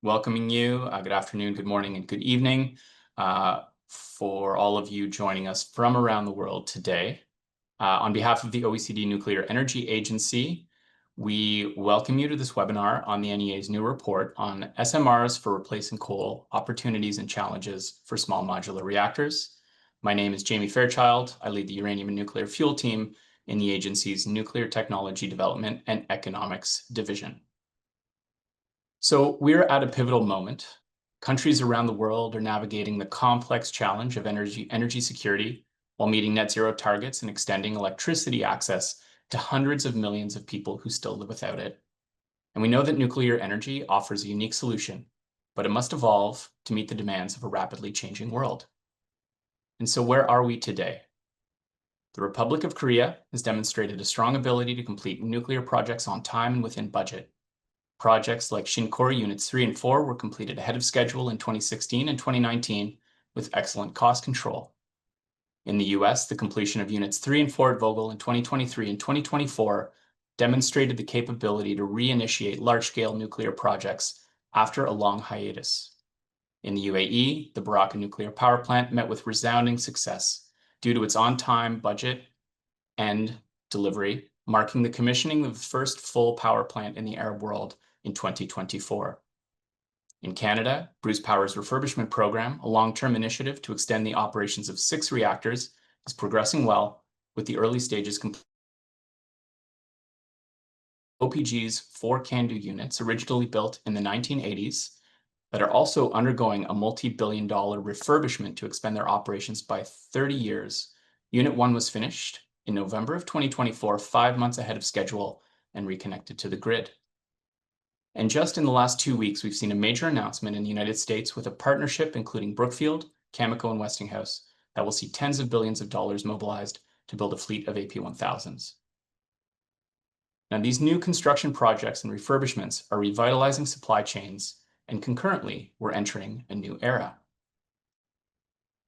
welcoming you. Good afternoon, good morning, and good evening for all of you joining us from around the world today. On behalf of the OECD Nuclear Energy Agency, we welcome you to this webinar on the NEA's new report on SMRs for replacing coal, opportunities and challenges for small modular reactors. My name is Jamie Fairchild. I lead the Uranium and Nuclear Fuel team in the agency's Nuclear Technology Development and Economics Division. So we're at a pivotal moment. Countries around the world are navigating the complex challenge of energy security while meeting net zero targets and extending electricity access to hundreds of millions of people who still live without it. And we know that nuclear energy offers a unique solution, but it must evolve to meet the demands of a rapidly changing world. And so where are we today? The Republic of Korea has demonstrated a strong ability to complete nuclear projects on time and within budget. Projects like Shinkory Units 3 and 4 were completed ahead of schedule in 2016 and 2019 with excellent cost control. In the US, the completion of Units 3 and 4 at Vogtle in 2023 and 2024 demonstrated the capability to reinitiate large-scale nuclear projects after a long hiatus. In the UAE, the Baraka nuclear power plant met with resounding success due to its on-time budget and delivery, marking the commissioning of the first full power plant in the Arab world in 2024. In Canada, Bruce Power's refurbishment program, a long-term initiative to extend the operations of 6 reactors, is progressing well, with the early stages complete. OPG's 4 CANDU units, originally built in the 1980s, that are also undergoing a multi-billion-dollar refurbishment to extend their operations by 30 years. Unit 1 was finished in November of 2024, 5 months ahead of schedule, and reconnected to the grid. And just in the last 2 weeks, we've seen a major announcement in the United States with a partnership including Brookfield, Cameco, and Westinghouse that will see tens of billions of dollars mobilized to build a fleet of AP1000s. Now, these new construction projects and refurbishments are revitalizing supply chains, and concurrently, we're entering a new era.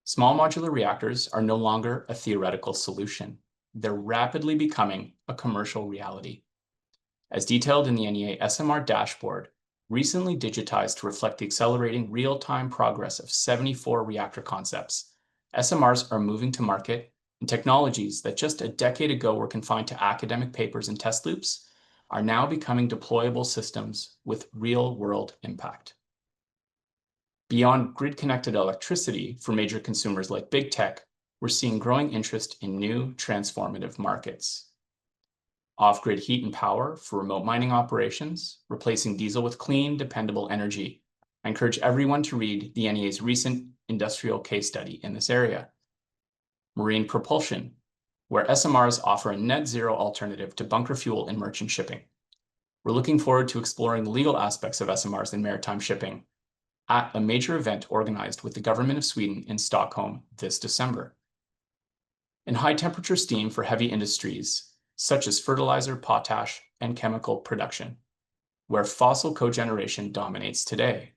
Small modular reactors are no longer a theoretical solution. They're rapidly becoming a commercial reality. As detailed in the NEA SMR dashboard, recently digitized to reflect the accelerating real-time progress of 74 reactor concepts, SMRs are moving to market, and technologies that just a decade ago were confined to academic papers and test loops are now becoming deployable systems with real-world impact. Beyond grid-connected electricity for major consumers like big tech, we're seeing growing interest in new transformative markets. Off-grid heat and power for remote mining operations, replacing diesel with clean, dependable energy. I encourage everyone to read the NEA's recent industrial case study in this area. Marine propulsion, where SMRs offer a net zero alternative to bunker fuel in merchant shipping. We're looking forward to exploring the legal aspects of SMRs in maritime shipping at a major event organized with the government of Sweden in Stockholm this December. And high-temperature steam for heavy industries, such as fertilizer, potash, and chemical production, where fossil cogeneration dominates today.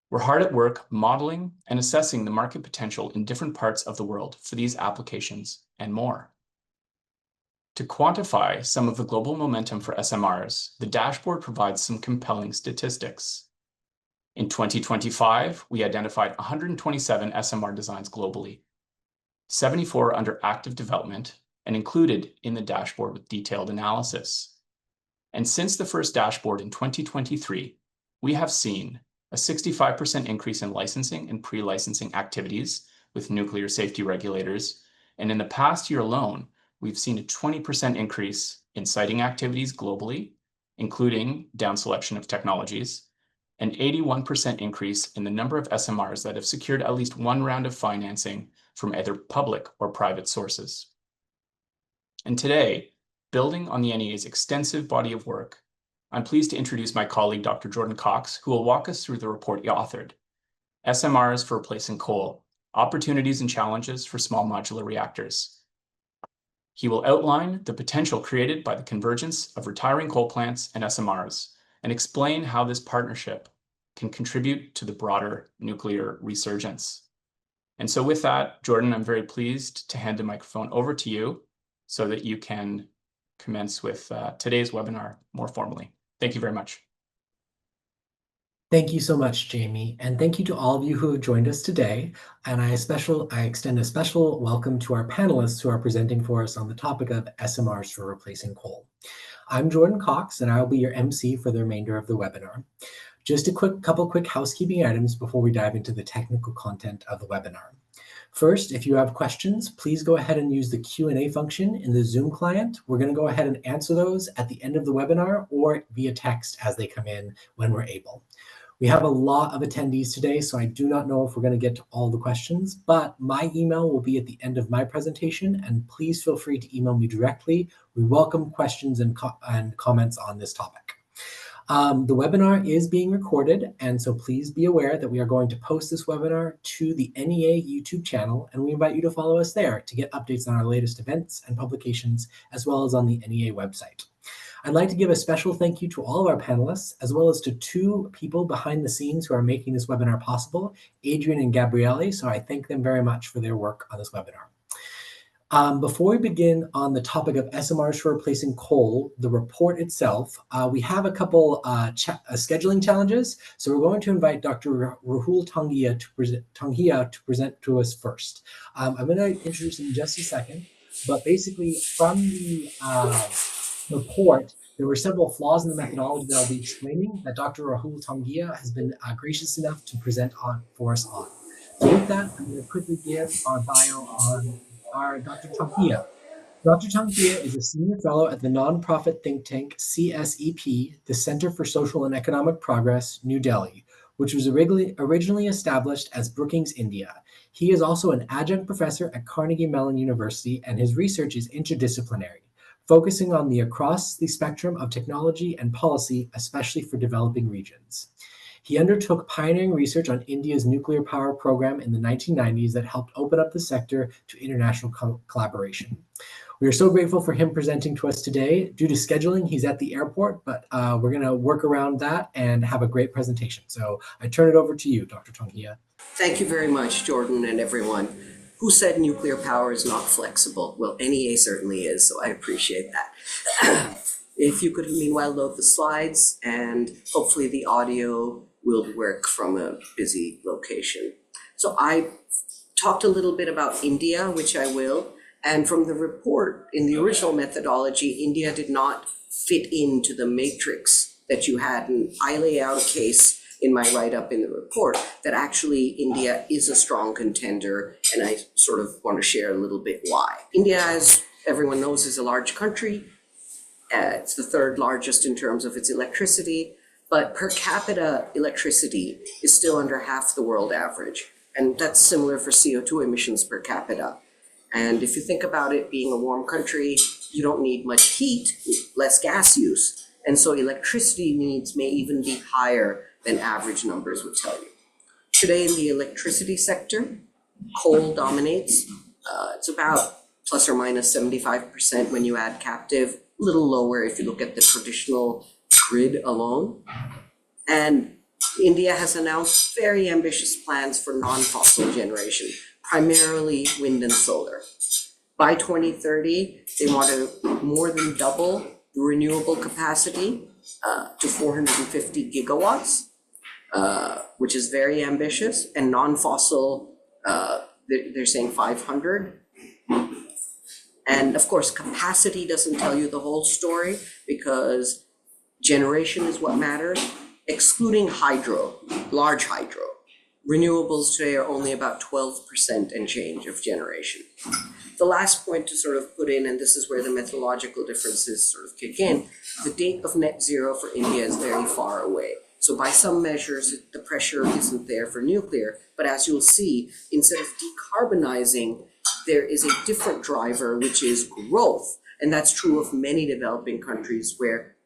We're hard at work modeling and assessing the market potential in different parts of the world for these applications and more. To quantify some of the global momentum for SMRs, the dashboard provides some compelling statistics. In 2025, we identified 127 SMR designs globally, 74 under active development, and included in the dashboard with detailed analysis. And since the first dashboard in 2023, we have seen a 65% increase in licensing and pre-licensing activities with nuclear safety regulators. And in the past year alone, we've seen a 20% increase in siting activities globally, including down selection of technologies, an 81% increase in the number of SMRs that have secured at least one round of financing from either public or private sources. And today, building on the NEA's extensive body of work, I'm pleased to introduce my colleague, Dr. Jordan Cox, who will walk us through the report he authored, SMRs for Replacing Coal, Opportunities and Challenges for Small Modular Reactors. He will outline the potential created by the convergence of retiring coal plants and SMRs, and explain how this partnership can contribute to the broader nuclear resurgence. And so with that, Jordan, I'm very pleased to hand the microphone over to you so that you can commence with today's webinar more formally. Thank you very much. Thank you so much, Jamie, and thank you to all of you who have joined us today. And I extend a special welcome to our panelists who are presenting for us on the topic of SMRs for replacing coal. I'm Jordan Cox, and I will be your MC for the remainder of the webinar. Just a couple quick housekeeping items before we dive into the technical content of the webinar. First, if you have questions, please go ahead and use the Q&A function in the Zoom client. We're going to go ahead and answer those at the end of the webinar or via text as they come in when we're able. We have a lot of attendees today, so I do not know if we're going to get to all the questions, but my email will be at the end of my presentation, and please feel free to email me directly. We welcome questions and comments on this topic. The webinar is being recorded, and so please be aware that we are going to post this webinar to the NEA YouTube channel, and we invite you to follow us there to get updates on our latest events and publications, as well as on the NEA website. I'd like to give a special thank you to all of our panelists, as well as to two people behind the scenes who are making this webinar possible, Adrian and Gabriele, so I thank them very much for their work on this webinar. Before we begin on the topic of SMRs for replacing coal, the report itself, we have a couple scheduling challenges. So we're going to invite Dr. Rahul Tanghia to present to us first. I'm going to introduce him in just a second, but basically from the report, there were several flaws in the methodology that I'll be explaining that Dr. Rahul Tanghia has been gracious enough to present for us on. So with that, I'm going to quickly give our bio on our Dr. Tanghia. Dr. Tanghia is a senior fellow at the nonprofit think tank CSEP, the Center for Social and Economic Progress, New Delhi, which was originally established as Brookings, India. He is also an adjunct professor at Carnegie Mellon University, and his research is interdisciplinary, focusing on the across the spectrum of technology and policy, especially for developing regions. He undertook pioneering research on India's nuclear power program in the 1990s that helped open up the sector to international collaboration. We are so grateful for him presenting to us today. Due to scheduling, he's at the airport, but we're going to work around that and have a great presentation. So I turn it over to you, Dr. Tanghia. Thank you very much, Jordan and everyone. Who said nuclear power is not flexible? Well, NEA certainly is, so I appreciate that. If you could meanwhile load the slides, and hopefully the audio will work from a busy location. So I talked a little bit about India, which I will, and from the report, in the original methodology, India did not fit into the matrix that you had, and I lay out a case in my write-up in the report that actually India is a strong contender, and I sort of want to share a little bit why. India, as everyone knows, is a large country. It's the third largest in terms of its electricity, but per capita electricity is still under half the world average. And that's similar for CO2 emissions per capita. And if you think about it being a warm country, you don't need much heat, less gas use. And so electricity needs may even be higher than average numbers would tell you. Today in the electricity sector, coal dominates. It's about plus or minus 75% when you add captive, a little lower if you look at the traditional grid alone. And India has announced very ambitious plans for non-fossil generation, primarily wind and solar. By 2030, they want to more than double the renewable capacity to 450 gigawatts, which is very ambitious, and non-fossil, they're saying 500. And of course, capacity doesn't tell you the whole story because generation is what matters, excluding hydro, large hydro. Renewables today are only about 12% and change of generation. The last point to sort of put in, and this is where the methodological differences sort of kick in, the date of net zero for India is very far away. So by some measures, the pressure isn't there for nuclear, but as you'll see, instead of decarbonizing, there is a different driver, which is growth. And that's true of many developing countries where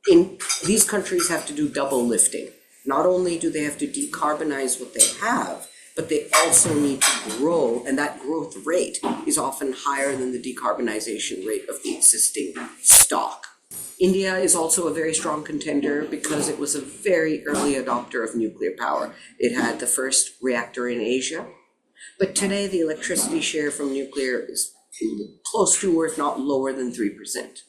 in these countries have to do double lifting. Not only do they have to decarbonize what they have, but they also need to grow, and that growth rate is often higher than the decarbonization rate of the existing stock. India is also a very strong contender because it was a very early adopter of nuclear power. It had the first reactor in Asia, but today the electricity share from nuclear is close to, or if not lower than 3%.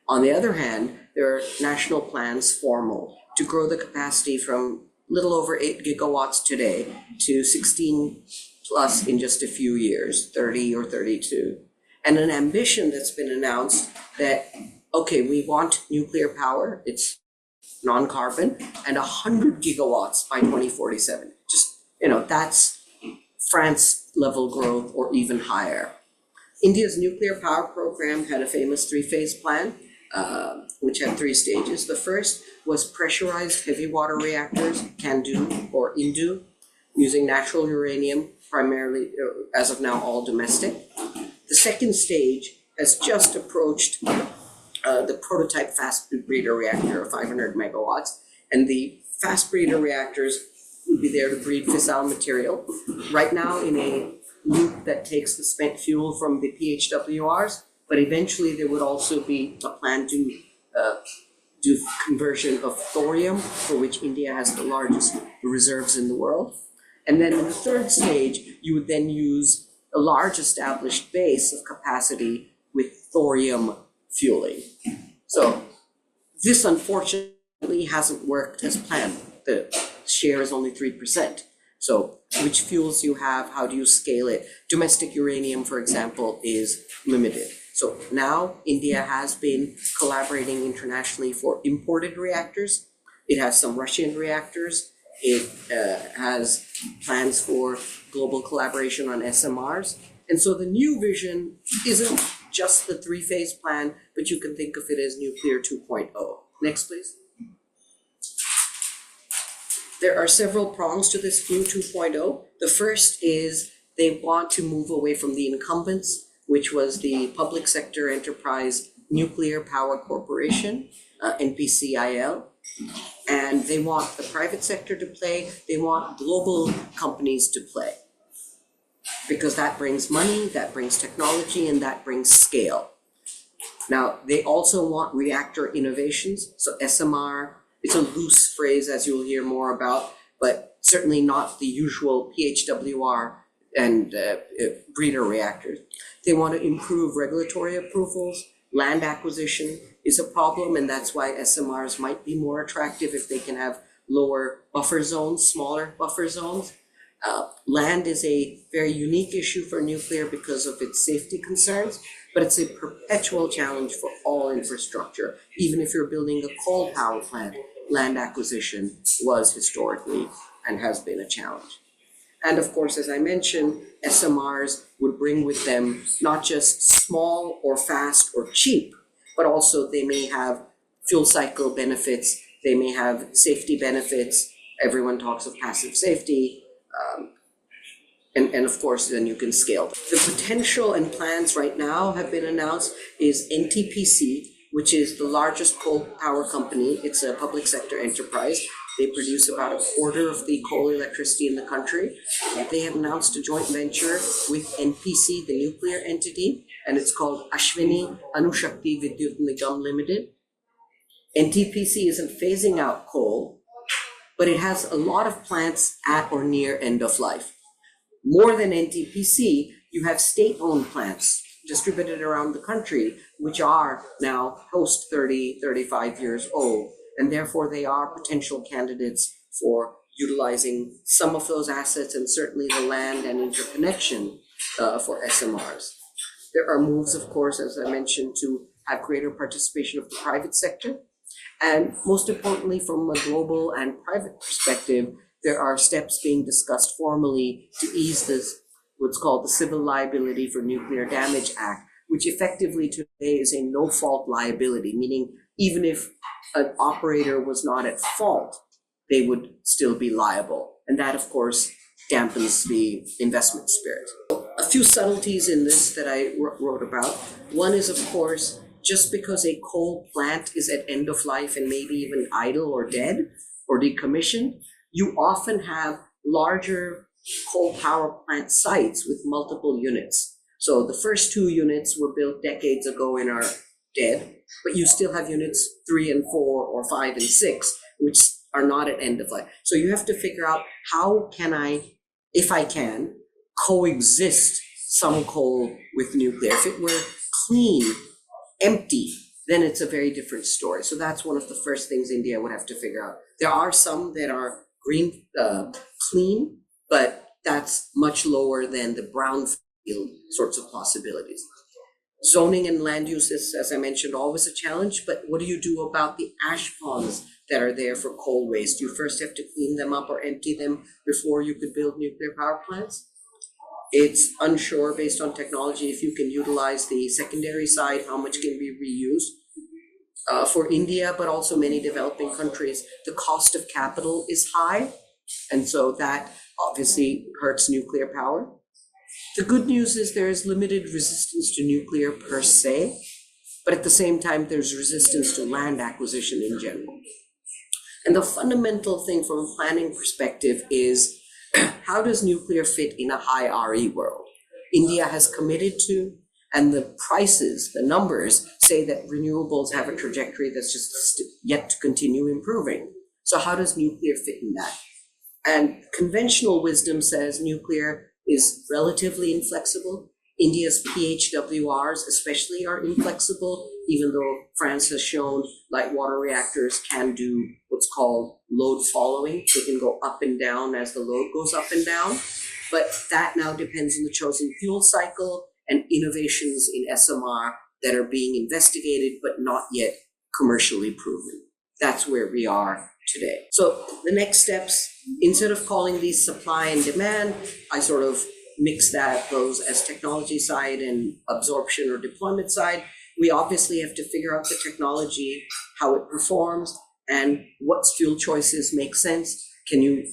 On the other hand, there are national plans, formal, to grow the capacity from little over 8 gigawatts today to 16 plus in just a few years, 30 or 32. And an ambition that's been announced that, okay, we want nuclear power, it's non-carbon, and 100 gigawatts by 2047. Just, that's France level growth or even higher. India's nuclear power program had a famous 3-phase plan, which had 3 stages. The first was pressurized heavy water reactors, CANDU or INDU, using natural uranium, primarily, as of now, all domestic. The second stage has just approached the prototype fast breeder reactor of 500 megawatts, and the fast breeder reactors would be there to breed fissile material. Right now in a loop that takes the spent fuel from the PHWRs, but eventually there would also be a plan to do conversion of thorium, for which India has the largest reserves in the world. And then in the third stage, you would then use a large established base of capacity with thorium fueling. So this unfortunately hasn't worked as planned. The share is only 3%. So which fuels you have, how do you scale it? Domestic uranium, for example, is limited. So now India has been collaborating internationally for imported reactors. It has some Russian reactors. It has plans for global collaboration on SMRs. And so the new vision isn't just the 3-phase plan, but you can think of it as nuclear 2.0. Next, please. There are several prongs to this new 2.0. The first is they want to move away from the incumbents, which was the public sector enterprise Nuclear Power Corporation, NPCIL. And they want the private sector to play. They want global companies to play, because that brings money, that brings technology, and that brings scale. Now, they also want reactor innovations. So SMR, it's a loose phrase, as you'll hear more about, but certainly not the usual PHWR and breeder reactors. They want to improve regulatory approvals. Land acquisition is a problem, and that's why SMRs might be more attractive if they can have lower buffer zones, smaller buffer zones. Land is a very unique issue for nuclear because of its safety concerns, but it's a perpetual challenge for all infrastructure. Even if you're building a coal power plant, land acquisition was historically and has been a challenge. And of course, as I mentioned, SMRs would bring with them not just small or fast or cheap, but also they may have fuel cycle benefits, they may have safety benefits. Everyone talks of passive safety. And of course, then you can scale. The potential and plans right now have been announced is NTPC, which is the largest coal power company. It's a public sector enterprise. They produce about a quarter of the coal electricity in the country. They have announced a joint venture with NPC, the nuclear entity, and it's called Ashwini Anushakti Vidyut Nigam Limited. NTPC isn't phasing out coal, but it has a lot of plants at or near end of life. More than NTPC, you have state-owned plants distributed around the country, which are now post 30, 35 years old, and therefore they are potential candidates for utilizing some of those assets and certainly the land and interconnection for SMRs. There are moves, of course, as I mentioned, to have greater participation of the private sector. And most importantly, from a global and private perspective, there are steps being discussed formally to ease this, what's called the Civil Liability for Nuclear Damage Act, which effectively today is a no-fault liability, meaning even if an operator was not at fault, they would still be liable. And that, of course, dampens the investment spirit. A few subtleties in this that I wrote about. One is, of course, just because a coal plant is at end of life and maybe even idle or dead or decommissioned, you often have larger coal power plant sites with multiple units. So the first 2 units were built decades ago and are dead, but you still have units 3 and 4 or 5 and 6, which are not at end of life. So you have to figure out, how can I, if I can, coexist some coal with nuclear? If it were clean, empty, then it's a very different story. So that's one of the first things India would have to figure out. There are some that are green, clean, but that's much lower than the brownfield sorts of possibilities. Zoning and land use is, as I mentioned, always a challenge, but what do you do about the ash ponds that are there for coal waste? You first have to clean them up or empty them before you could build nuclear power plants. It's unsure based on technology if you can utilize the secondary side, how much can be reused. For India, but also many developing countries, the cost of capital is high, and so that obviously hurts nuclear power. The good news is there is limited resistance to nuclear per se, but at the same time, there's resistance to land acquisition in general. And the fundamental thing from a planning perspective is, how does nuclear fit in a high RE world? India has committed to, and the prices, the numbers say that renewables have a trajectory that's just yet to continue improving. So how does nuclear fit in that? And conventional wisdom says nuclear is relatively inflexible. India's PHWRs especially are inflexible, even though France has shown light water reactors can do what's called load following. They can go up and down as the load goes up and down. But that now depends on the chosen fuel cycle and innovations in SMR that are being investigated but not yet commercially proven. That's where we are today. So the next steps, instead of calling these supply and demand, I sort of mix those as technology side and absorption or deployment side. We obviously have to figure out the technology, how it performs, and what fuel choices make sense. Can you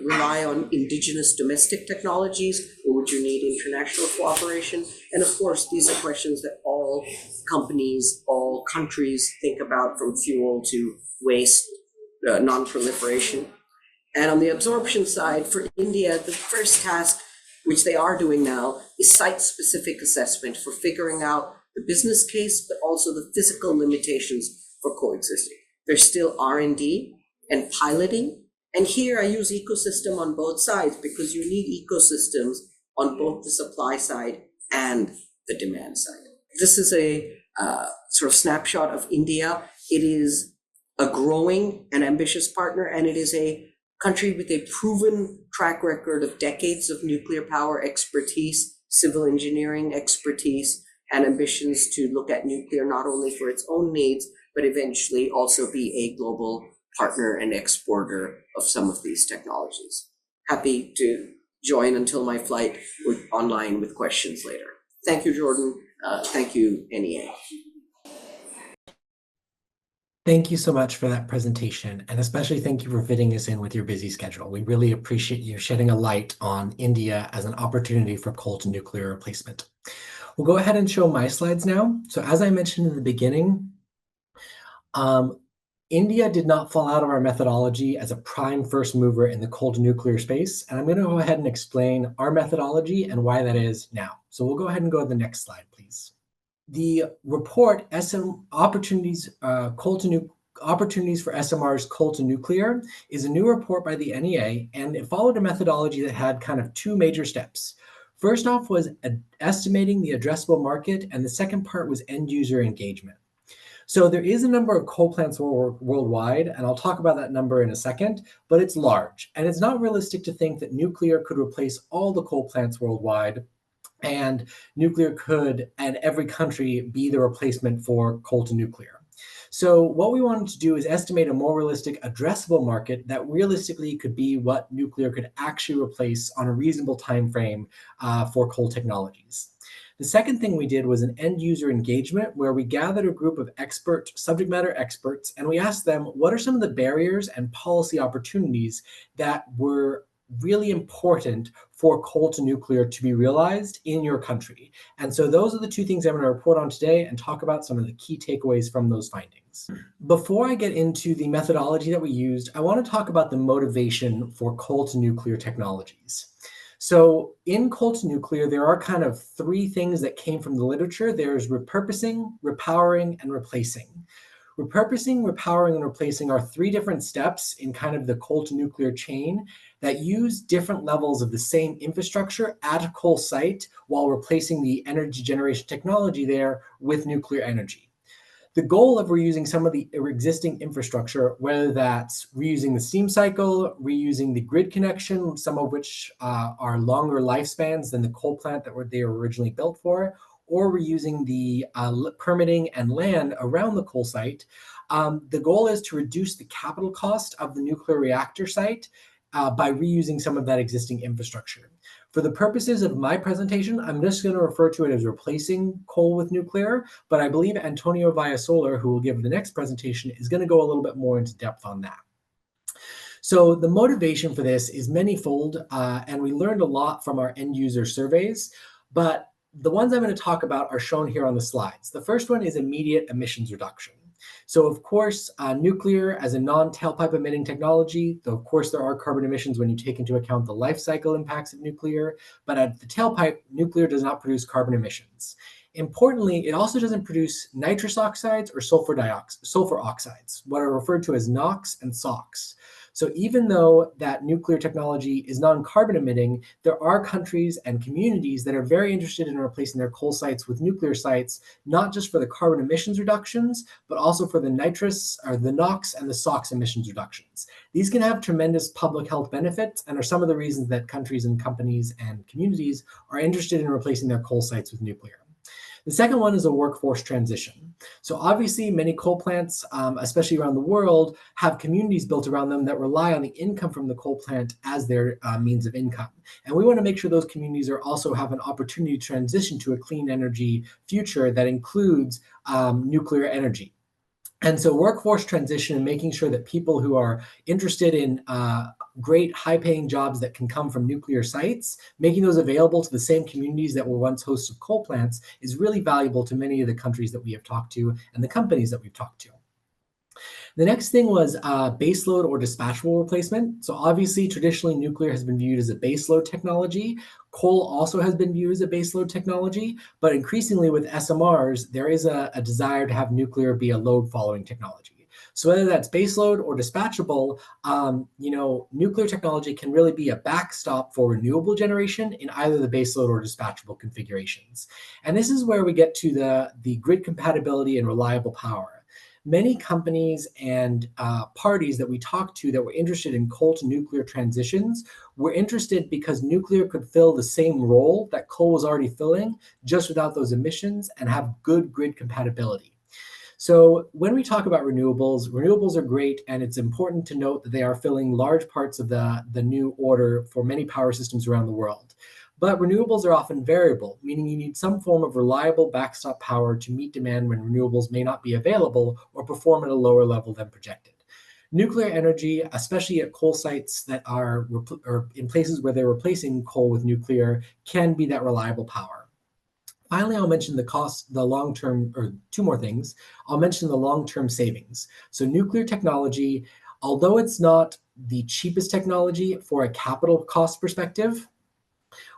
rely on indigenous domestic technologies, or would you need international cooperation? And of course, these are questions that all companies, all countries think about, from fuel to waste, non-proliferation. And on the absorption side, for India, the first task, which they are doing now, is site-specific assessment for figuring out the business case, but also the physical limitations for coexisting. There's still R&D and piloting. And here I use ecosystem on both sides, because you need ecosystems on both the supply side and the demand side. This is a sort of snapshot of India. It is a growing and ambitious partner, and it is a country with a proven track record of decades of nuclear power expertise, civil engineering expertise, and ambitions to look at nuclear not only for its own needs, but eventually also be a global partner and exporter of some of these technologies. Happy to join until my flight online with questions later. Thank you, Jordan. Thank you, NEA. Thank you so much for that presentation, and especially thank you for fitting us in with your busy schedule. We really appreciate you shedding a light on India as an opportunity for coal to nuclear replacement. We'll go ahead and show my slides now. So as I mentioned in the beginning, India did not fall out of our methodology as a prime first mover in the coal to nuclear space, and I'm going to go ahead and explain our methodology and why that is now. So we'll go ahead and go to the next slide, please. The report Opportunities for SMRs Coal to Nuclear is a new report by the NEA, and it followed a methodology that had kind of two major steps. First off was estimating the addressable market, and the second part was end user engagement. So there is a number of coal plants worldwide, and I'll talk about that number in a second, but it's large, and it's not realistic to think that nuclear could replace all the coal plants worldwide, and nuclear could, and every country, be the replacement for coal to nuclear. So what we wanted to do is estimate a more realistic addressable market that realistically could be what nuclear could actually replace on a reasonable time frame for coal technologies. The second thing we did was an end user engagement, where we gathered a group of subject matter experts, and we asked them, what are some of the barriers and policy opportunities that were really important for coal to nuclear to be realized in your country? And so those are the two things I'm going to report on today and talk about some of the key takeaways from those findings. Before I get into the methodology that we used, I want to talk about the motivation for coal to nuclear technologies. So in coal to nuclear, there are kind of three things that came from the literature. There's repurposing, repowering, and replacing. Repurposing, repowering, and replacing are three different steps in kind of the coal to nuclear chain that use different levels of the same infrastructure at a coal site while replacing the energy generation technology there with nuclear energy. The goal of reusing some of the existing infrastructure, whether that's reusing the steam cycle, reusing the grid connection, some of which are longer lifespans than the coal plant that they were originally built for, or reusing the permitting and land around the coal site. The goal is to reduce the capital cost of the nuclear reactor site by reusing some of that existing infrastructure. For the purposes of my presentation, I'm just going to refer to it as replacing coal with nuclear, but I believe Antonio Villasolar, who will give the next presentation, is going to go a little bit more into depth on that. So the motivation for this is manyfold, and we learned a lot from our end user surveys, but the ones I'm going to talk about are shown here on the slides. The first one is immediate emissions reduction. So of course, nuclear as a non-tailpipe emitting technology, though of course there are carbon emissions when you take into account the life cycle impacts of nuclear, but at the tailpipe, nuclear does not produce carbon emissions. Importantly, it also doesn't produce nitrous oxides or sulfur oxides, what are referred to as NOx and SOx. So even though that nuclear technology is non-carbon emitting, there are countries and communities that are very interested in replacing their coal sites with nuclear sites, not just for the carbon emissions reductions, but also for the nitrous or the NOx and the SOx emissions reductions. These can have tremendous public health benefits and are some of the reasons that countries and companies and communities are interested in replacing their coal sites with nuclear. The second one is a workforce transition. So obviously many coal plants, especially around the world, have communities built around them that rely on the income from the coal plant as their means of income. And we want to make sure those communities also have an opportunity to transition to a clean energy future that includes nuclear energy. And so workforce transition and making sure that people who are interested in great high-paying jobs that can come from nuclear sites, making those available to the same communities that were once hosts of coal plants is really valuable to many of the countries that we have talked to and the companies that we've talked to. The next thing was baseload or dispatchable replacement. So obviously, traditionally, nuclear has been viewed as a baseload technology. Coal also has been viewed as a baseload technology, but increasingly with SMRs, there is a desire to have nuclear be a load-following technology. So whether that's baseload or dispatchable, nuclear technology can really be a backstop for renewable generation in either the baseload or dispatchable configurations. And this is where we get to the grid compatibility and reliable power. Many companies and parties that we talked to that were interested in coal to nuclear transitions were interested because nuclear could fill the same role that coal was already filling, just without those emissions, and have good grid compatibility. So when we talk about renewables are great, and it's important to note that they are filling large parts of the new order for many power systems around the world. But renewables are often variable, meaning you need some form of reliable backstop power to meet demand when renewables may not be available or perform at a lower level than projected. Nuclear energy, especially at coal sites that are or in places where they're replacing coal with nuclear, can be that reliable power. Finally, I'll mention the long-term, or two more things. I'll mention the long-term savings. So nuclear technology, although it's not the cheapest technology for a capital cost perspective,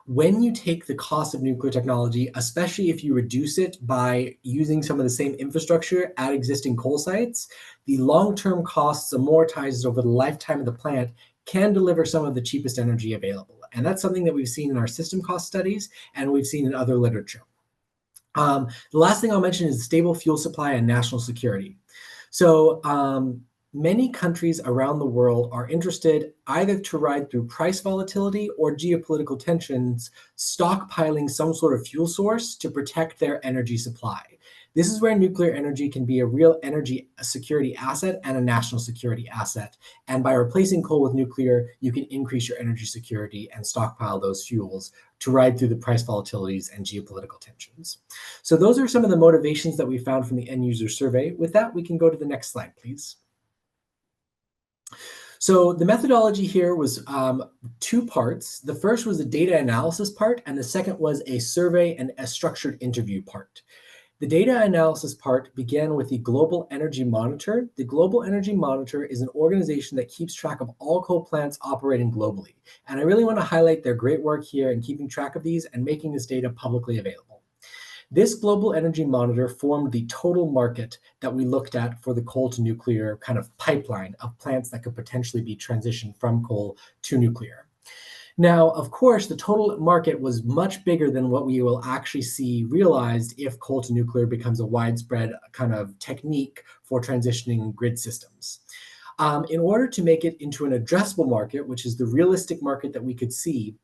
when you take the cost of nuclear technology, especially if you reduce it by using some of the same infrastructure at existing coal sites, the long-term costs amortized over the lifetime of the plant can deliver some of the cheapest energy available. And that's something that we've seen in our system cost studies and we've seen in other literature. The last thing I'll mention is stable fuel supply and national security. So many countries around the world are interested either to ride through price volatility or geopolitical tensions, stockpiling some sort of fuel source to protect their energy supply. This is where nuclear energy can be a real energy security asset and a national security asset. And by replacing coal with nuclear, you can increase your energy security and stockpile those fuels to ride through the price volatilities and geopolitical tensions. So those are some of the motivations that we found from the end user survey. With that, we can go to the next slide, please. So the methodology here was two parts. The first was the data analysis part, and the second was a survey and a structured interview part. The data analysis part began with the Global Energy Monitor. The Global Energy Monitor is an organization that keeps track of all coal plants operating globally. And I really want to highlight their great work here in keeping track of these and making this data publicly available. This Global Energy Monitor formed the total market that we looked at for the coal to nuclear kind of pipeline of plants that could potentially be transitioned from coal to nuclear. Now, of course, the total market was much bigger than what we will actually see realized if coal to nuclear becomes a widespread kind of technique for transitioning grid systems. In order to make it into an addressable market, which is the realistic market that we could see,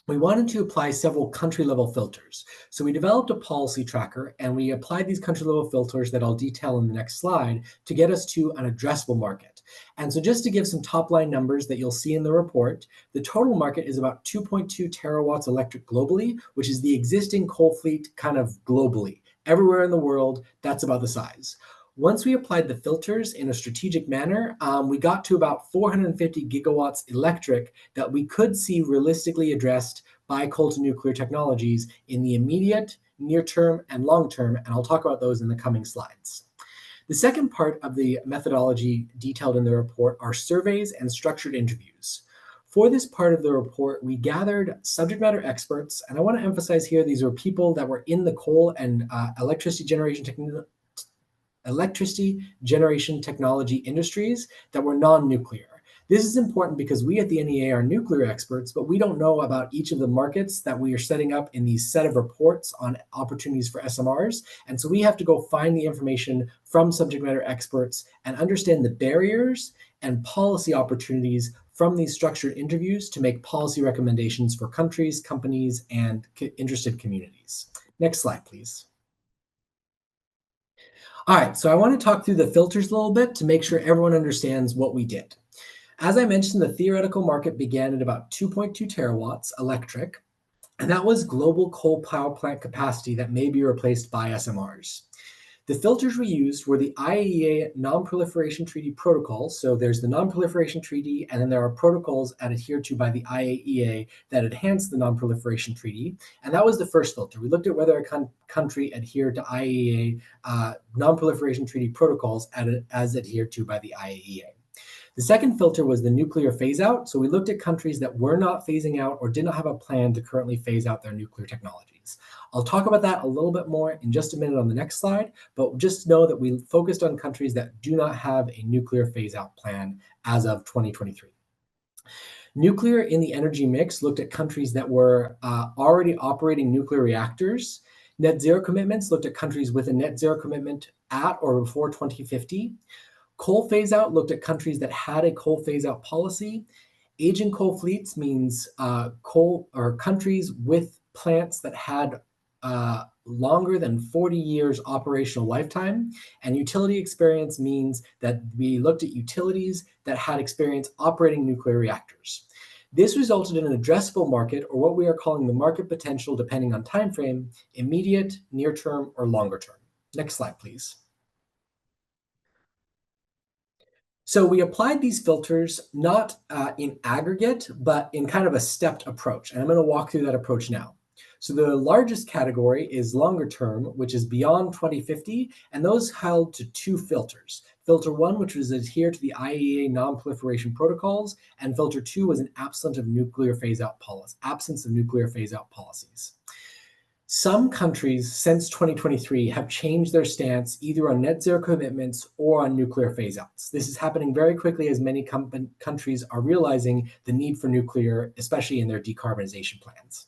we wanted to apply several country-level filters. So we developed a policy tracker, and we applied these country-level filters that I'll detail in the next slide to get us to an addressable market. And so just to give some top-line numbers that you'll see in the report, the total market is about 2.2 terawatts electric globally, which is the existing coal fleet kind of globally. Everywhere in the world, that's about the size. Once we applied the filters in a strategic manner, we got to about 450 gigawatts electric that we could see realistically addressed by coal to nuclear technologies in the immediate, near term, and long term, and I'll talk about those in the coming slides. The second part of the methodology detailed in the report are surveys and structured interviews. For this part of the report, we gathered subject matter experts, and I want to emphasize here these are people that were in the coal and electricity generation technology industries that were non-nuclear. This is important because we at the NEA are nuclear experts, but we don't know about each of the markets that we are setting up in these set of reports on opportunities for SMRs. And so we have to go find the information from subject matter experts and understand the barriers and policy opportunities from these structured interviews to make policy recommendations for countries, companies, and interested communities. Next slide, please. All right, so I want to talk through the filters a little bit to make sure everyone understands what we did. As I mentioned, the theoretical market began at about 2.2 terawatts electric, and that was global coal power plant capacity that may be replaced by SMRs. The filters we used were the IAEA Non-Proliferation Treaty protocols. So there's the Non-Proliferation Treaty, and then there are protocols adhered to by the IAEA that enhance the Non-Proliferation Treaty. And that was the first filter. We looked at whether a country adhered to IAEA Non-Proliferation Treaty protocols as adhered to by the IAEA. The second filter was the nuclear phase out. So we looked at countries that were not phasing out or did not have a plan to currently phase out their nuclear technologies. I'll talk about that a little bit more in just a minute on the next slide, but just know that we focused on countries that do not have a nuclear phase out plan as of 2023. Nuclear in the energy mix looked at countries that were already operating nuclear reactors. Net zero commitments looked at countries with a net zero commitment at or before 2050. Coal phase out looked at countries that had a coal phase out policy. Aging coal fleets means coal or countries with plants that had longer than 40 years operational lifetime. And utility experience means that we looked at utilities that had experience operating nuclear reactors. This resulted in an addressable market, or what we are calling the market potential depending on time frame, immediate, near term, or longer term. Next slide, please. So we applied these filters not in aggregate, but in kind of a stepped approach. And I'm going to walk through that approach now. So the largest category is longer term, which is beyond 2050, and those held to two filters. Filter one, which was adhere to the IAEA non-proliferation protocols, and filter two was an absence of nuclear phase-out policies. Some countries since 2023 have changed their stance either on net zero commitments or on nuclear phase-outs. This is happening very quickly as many countries are realizing the need for nuclear, especially in their decarbonization plans.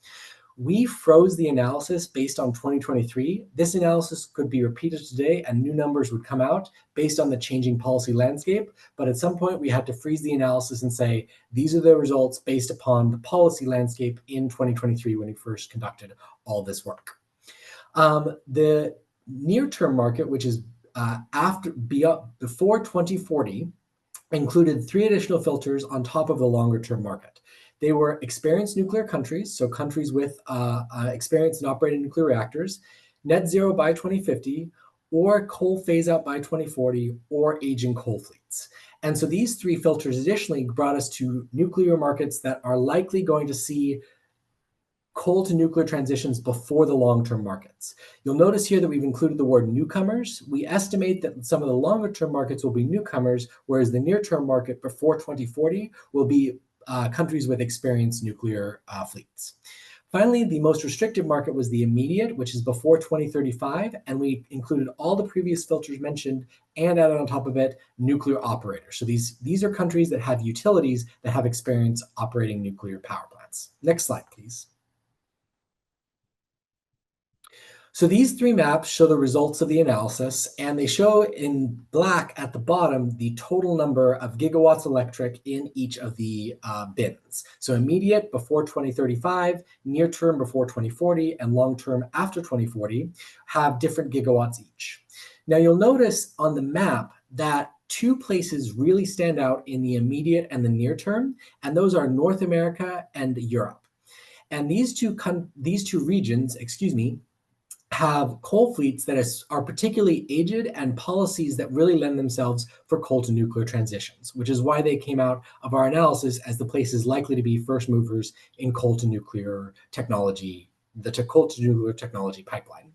We froze the analysis based on 2023. This analysis could be repeated today and new numbers would come out based on the changing policy landscape. But at some point we had to freeze the analysis and say, these are the results based upon the policy landscape in 2023 when we first conducted all this work. The near-term market, which is before 2040, included three additional filters on top of the longer-term market. They were experienced nuclear countries, so countries with experience in operating nuclear reactors, net zero by 2050, or coal phase out by 2040, or aging coal fleets. And so these three filters additionally brought us to nuclear markets that are likely going to see coal to nuclear transitions before the long-term markets. You'll notice here that we've included the word newcomers. We estimate that some of the longer-term markets will be newcomers, whereas the near-term market before 2040 will be countries with experienced nuclear fleets. Finally, the most restrictive market was the immediate, which is before 2035, and we included all the previous filters mentioned and added on top of it nuclear operators. So these are countries that have utilities that have experience operating nuclear power plants. plants. Next slide, please. So these three maps show the results of the analysis, and they show in black at the bottom the total number of gigawatts electric in each of the bins. So immediate before 2035, near term before 2040, and long term after 2040 have different gigawatts each. Now you'll notice on the map that two places really stand out in the immediate and the near term, and those are North America and Europe. And these two regions, have coal fleets that are particularly aged and policies that really lend themselves for coal to nuclear transitions, which is why they came out of our analysis as the places likely to be first movers in coal to nuclear technology, the coal to nuclear technology pipeline.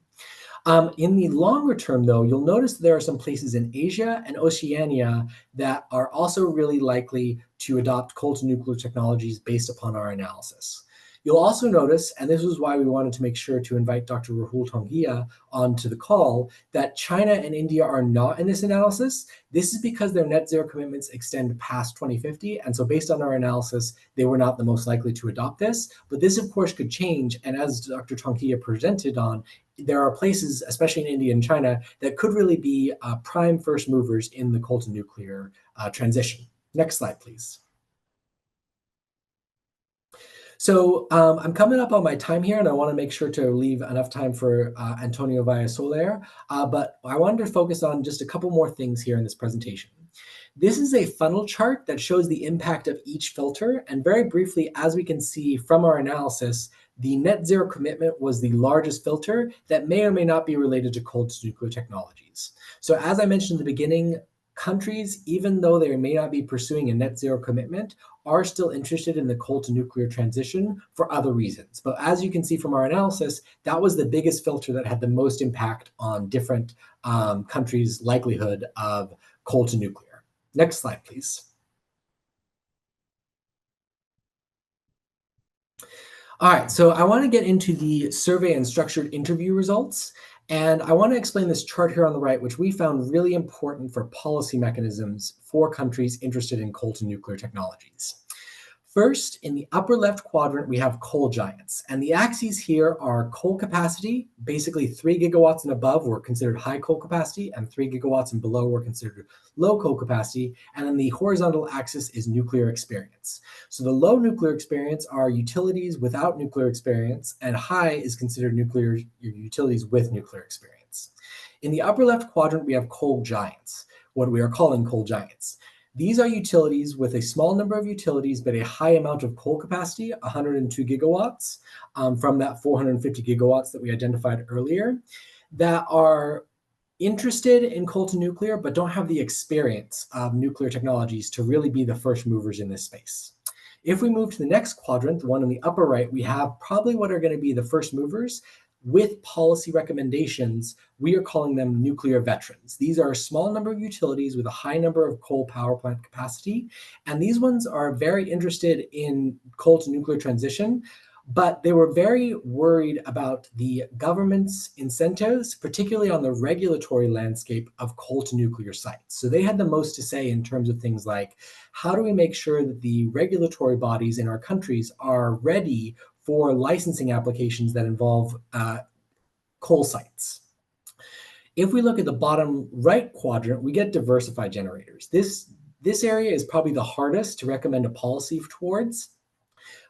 In the longer term, though, you'll notice there are some places in Asia and Oceania that are also really likely to adopt coal to nuclear technologies based upon our analysis. You'll also notice, and this is why we wanted to make sure to invite Dr. Rahul Tongia onto the call, that China and India are not in this analysis. This is because their net zero commitments extend past 2050, and so based on our analysis, they were not the most likely to adopt this. But this, of course, could change, and as Dr. Tongia presented on, there are places, especially in India and China, that could really be prime first movers in the coal to nuclear transition. Next slide, please. So I'm coming up on my time here, and I want to make sure to leave enough time for Antonio Vallasoler, but I wanted to focus on just a couple more things here in this presentation. This is a funnel chart that shows the impact of each filter, and very briefly, as we can see from our analysis, the net zero commitment was the largest filter that may or may not be related to coal to nuclear technologies. So as I mentioned in the beginning, countries, even though they may not be pursuing a net zero commitment, are still interested in the coal to nuclear transition for other reasons. But as you can see from our analysis, that was the biggest filter that had the most impact on different countries' likelihood of coal to nuclear. Next slide, please. All right, so I want to get into the survey and structured interview results. And I want to explain this chart here on the right, which we found really important for policy mechanisms for countries interested in coal to nuclear technologies. First, in the upper left quadrant, we have coal giants. And the axes here are coal capacity. Basically, 3 gigawatts and above were considered high coal capacity, and 3 gigawatts and below were considered low coal capacity. And then the horizontal axis is nuclear experience. So the low nuclear experience are utilities without nuclear experience, and high is considered nuclear utilities with nuclear experience. In the upper left quadrant, we have coal giants, what we are calling coal giants. These are utilities with a small number of utilities, but a high amount of coal capacity, 102 gigawatts from that 450 gigawatts that we identified earlier, that are interested in coal to nuclear, but don't have the experience of nuclear technologies to really be the first movers in this space. If we move to the next quadrant, the one in the upper right, we have probably what are going to be the first movers. With policy recommendations, we are calling them nuclear veterans. These are a small number of utilities with a high number of coal power plant capacity. And these ones are very interested in coal to nuclear transition, but they were very worried about the government's incentives, particularly on the regulatory landscape of coal to nuclear sites. So they had the most to say in terms of things like, how do we make sure that the regulatory bodies in our countries are ready for licensing applications that involve coal sites? If we look at the bottom right quadrant, we get diversified generators. This area is probably the hardest to recommend a policy towards,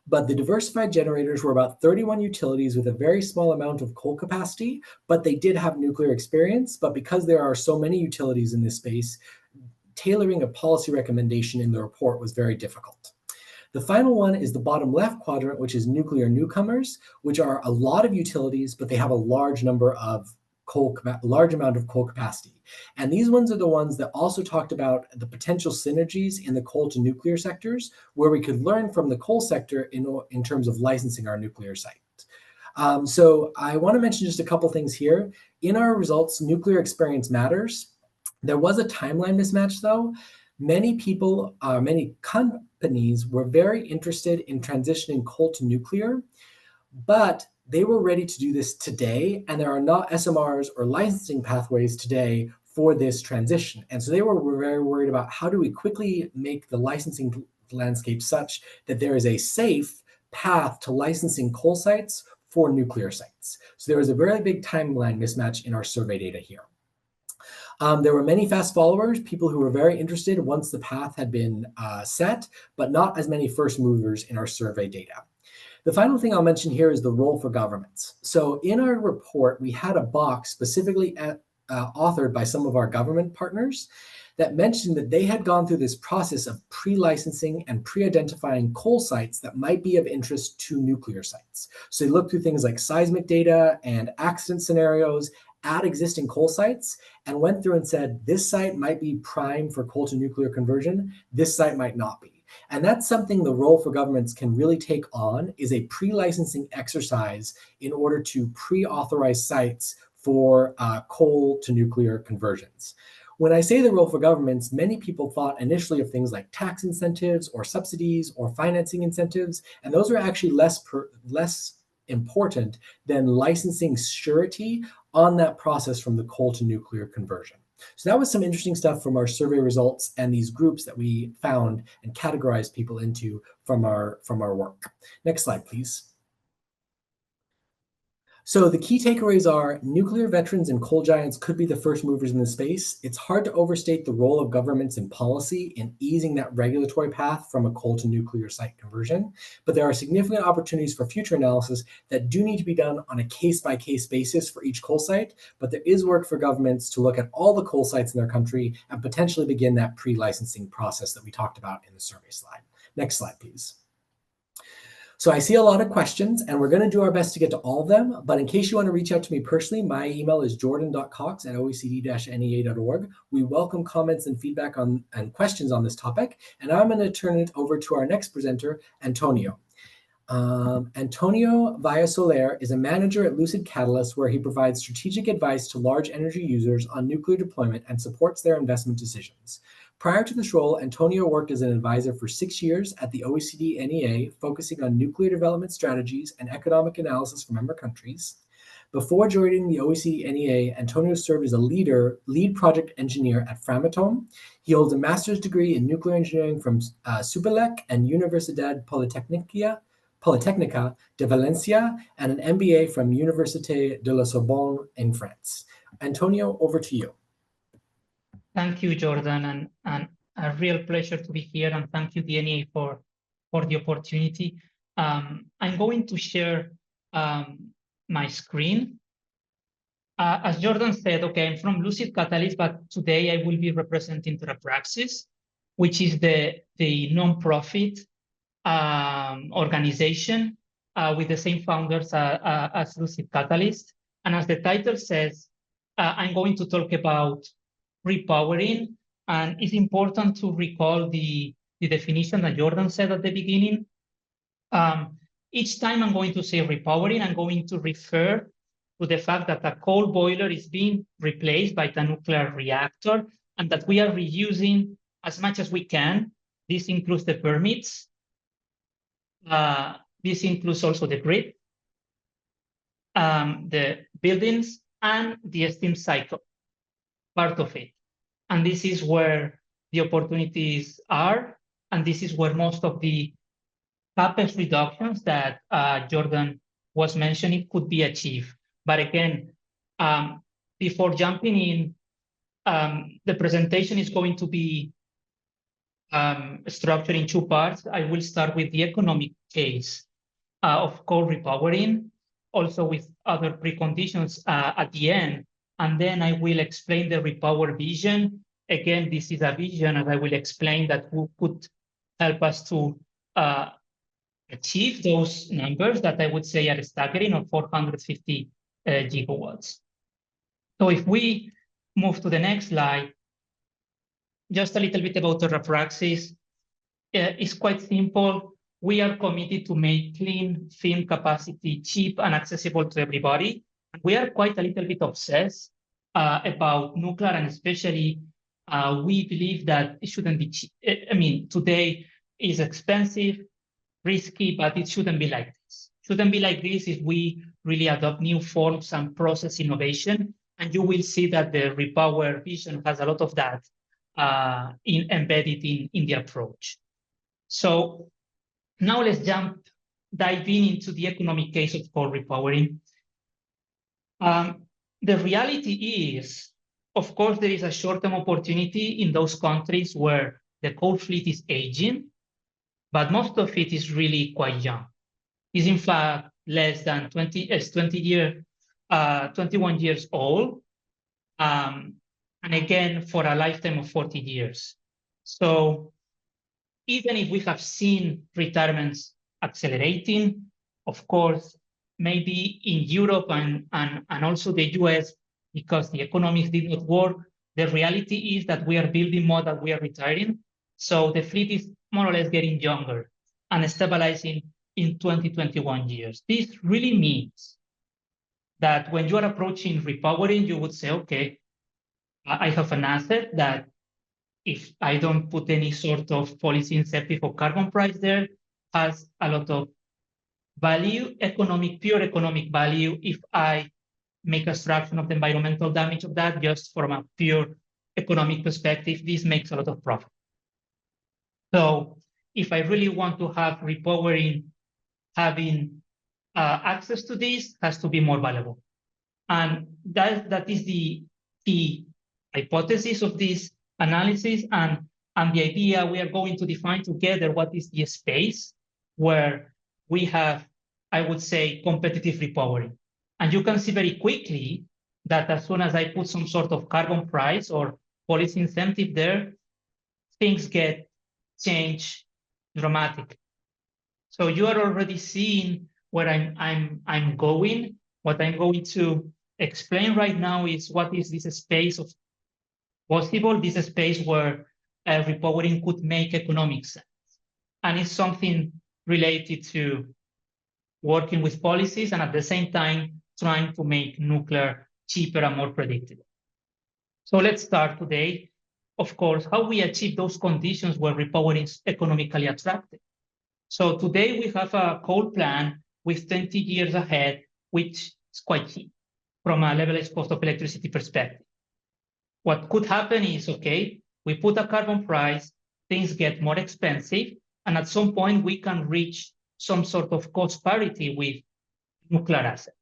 but the diversified generators were about 31 utilities with a very small amount of coal capacity, but they did have nuclear experience. But because there are so many utilities in this space, tailoring a policy recommendation in the report was very difficult. The final one is the bottom left quadrant, which is nuclear newcomers, which are a lot of utilities, but they have a large amount of coal capacity. And these ones are the ones that also talked about the potential synergies in the coal to nuclear sectors, where we could learn from the coal sector in terms of licensing our nuclear site. So I want to mention just a couple things here. In our results, nuclear experience matters. There was a timeline mismatch, though. Many companies were very interested in transitioning coal to nuclear, but they were ready to do this today, and there are not SMRs or licensing pathways today for this transition. And so they were very worried about how do we quickly make the licensing landscape such that there is a safe path to licensing coal sites for nuclear sites. So there was a very big timeline mismatch in our survey data here. There were many fast followers, people who were very interested once the path had been set, but not as many first movers in our survey data. The final thing I'll mention here is the role for governments. So in our report, we had a box specifically authored by some of our government partners that mentioned that they had gone through this process of pre-licensing and pre-identifying coal sites that might be of interest to nuclear sites. So they looked through things like seismic data and accident scenarios at existing coal sites and went through and said, this site might be prime for coal to nuclear conversion, this site might not be. And that's something the role for governments can really take on, is a pre-licensing exercise in order to pre-authorize sites for coal to nuclear conversions. When I say the role for governments, many people thought initially of things like tax incentives or subsidies or financing incentives, and those are actually less important than licensing surety on that process from the coal to nuclear conversion. So that was some interesting stuff from our survey results and these groups that we found and categorized people into from our work. Next slide, please. So the key takeaways are nuclear veterans and coal giants could be the first movers in the space. It's hard to overstate the role of governments in policy in easing that regulatory path from a coal to nuclear site conversion, but there are significant opportunities for future analysis that do need to be done on a case-by-case basis for each coal site, but there is work for governments to look at all the coal sites in their country and potentially begin that pre-licensing process that we talked about in the survey slide. Next slide, please. So I see a lot of questions, and we're going to do our best to get to all of them. But in case you want to reach out to me personally, my email is jordan.cox@oecd-nea.org. We welcome comments and feedback and questions on this topic. And I'm going to turn it over to our next presenter, Antonio. Antonio Vallasoler is a manager at Lucid Catalyst, where he provides strategic advice to large energy users on nuclear deployment and supports their investment decisions. Prior to this role, Antonio worked as an advisor for 6 years at the OECD NEA, focusing on nuclear development strategies and economic analysis for member countries. Before joining the OECD NEA, Antonio served as a lead project engineer at Framatome. He holds a master's degree in nuclear engineering from Supélec and Universidad Politécnica de Valencia, and an MBA from Université de la Sorbonne in France. Antonio, over to you. Thank you, Jordan, and a real pleasure to be here, and thank you, DNA, for the opportunity. I'm going to share my screen. As Jordan said, okay, I'm from Lucid Catalyst, but today I will be representing Praxis, which is the non-profit organization with the same founders as Lucid Catalyst. And as the title says, I'm going to talk about repowering, and it's important to recall the definition that Jordan said at the beginning. Each time I'm going to say repowering, I'm going to refer to the fact that a coal boiler is being replaced by a nuclear reactor, and that we are reusing as much as we can. This includes the permits. This includes also the grid, the buildings, and the steam cycle, part of it. And this is where the opportunities are, and this is where most of the CapEx reductions that Jordan was mentioning could be achieved. But again, before jumping in, the presentation is going to be structured in 2 parts. I will start with the economic case of coal repowering, also with other preconditions at the end. And then I will explain the repower vision. Again, this is a vision, and I will explain that could help us to achieve those numbers that I would say are staggering, of 450 gigawatts. So if we move to the next slide, just a little bit about the Praxis. It's quite simple. We are committed to make clean film capacity cheap and accessible to everybody. We are quite a little bit obsessed about nuclear, and especially we believe that it shouldn't be cheap. I mean, today is expensive, risky, but it shouldn't be like this. Shouldn't be like this if we really adopt new forms and process innovation. And you will see that the repower vision has a lot of that embedded in the approach. So now let's jump diving into the economic case of coal repowering. The reality is, of course, there is a short-term opportunity in those countries where the coal fleet is aging, but most of it is really quite young. It's in fact less than 21 years old, and again for a lifetime of 40 years. So even if we have seen retirements accelerating, of course, maybe in Europe and also the US, because the economics did not work, the reality is that we are building more than we are retiring. So the fleet is more or less getting younger and stabilizing in 2021 years. This really means that when you are approaching repowering, you would say, okay, I have an asset that if I don't put any sort of policy incentive or carbon price there, has a lot of value, pure economic value. If I make a fraction of the environmental damage of that, just from a pure economic perspective, this makes a lot of profit. So if I really want to have repowering, having access to this has to be more valuable. And that is the key hypothesis of this analysis. And the idea we are going to define together what is the space where we have, I would say, competitive repowering. And you can see very quickly that as soon as I put some sort of carbon price or policy incentive there, things get changed dramatically. So you are already seeing where I'm going. What I'm going to explain right now is what is this space of possible, this space where repowering could make economic sense. And it's something related to working with policies and at the same time trying to make nuclear cheaper and more predictable. So let's start today, of course, how we achieve those conditions where repowering is economically attractive. So today we have a coal plant with 20 years ahead, which is quite cheap from a levelized cost of electricity perspective. What could happen is, okay, we put a carbon price, things get more expensive, and at some point we can reach some sort of cost parity with nuclear assets,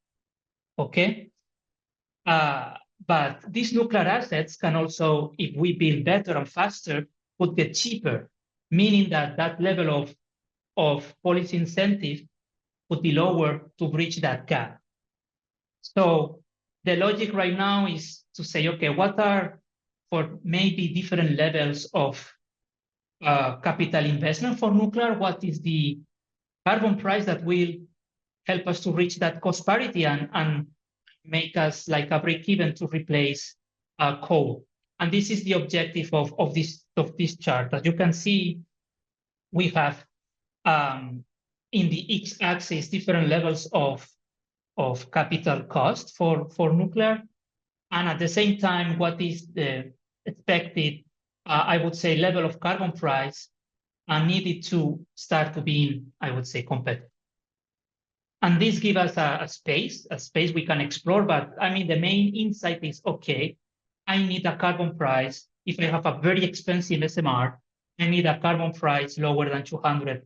okay? But these nuclear assets can also, if we build better and faster, could get cheaper, meaning that that level of policy incentive would be lower to bridge that gap. So the logic right now is to say, okay, what are for maybe different levels of capital investment for nuclear? What is the carbon price that will help us to reach that cost parity and make us like a break even to replace coal? And this is the objective of this chart. As you can see, we have in the x-axis different levels of capital cost for nuclear, and at the same time, what is the expected, I would say, level of carbon price needed to start to be, I would say, competitive. And this gives us a space we can explore. But I mean, the main insight is, okay, I need a carbon price. If I have a very expensive SMR, I need a carbon price lower than $200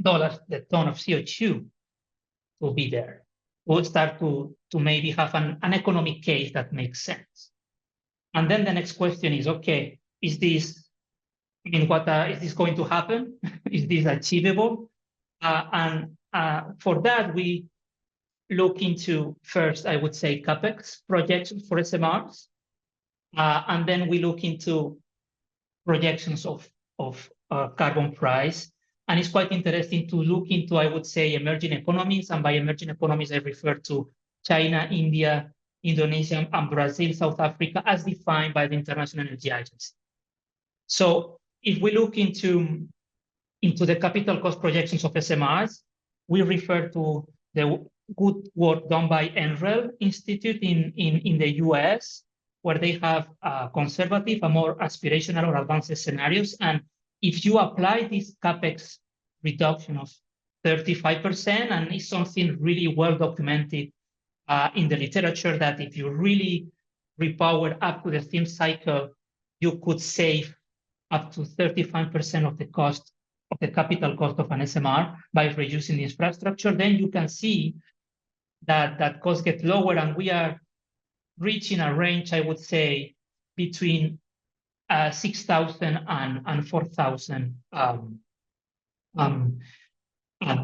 the ton of CO2 to be there. We'll start to maybe have an economic case that makes sense. And then the next question is, okay, is this, I mean, is this going to happen? Is this achievable? And for that, we look into first, I would say, CapEx projections for SMRs. And then we look into projections of carbon price. And it's quite interesting to look into, I would say, emerging economies. And by emerging economies, I refer to China, India, Indonesia, and Brazil, South Africa, as defined by the International Energy Agency. So if we look into the capital cost projections of SMRs, we refer to the good work done by NREL Institute in the US, where they have conservative and more aspirational or advanced scenarios. And if you apply this CapEx reduction of 35%, and it's something really well documented in the literature, that if you really repower up to the steam cycle, you could save up to 35% of the cost of the capital cost of an SMR by reducing the infrastructure, then you can see that that cost gets lower, and we are reaching a range, I would say, between 6,000 and 4,000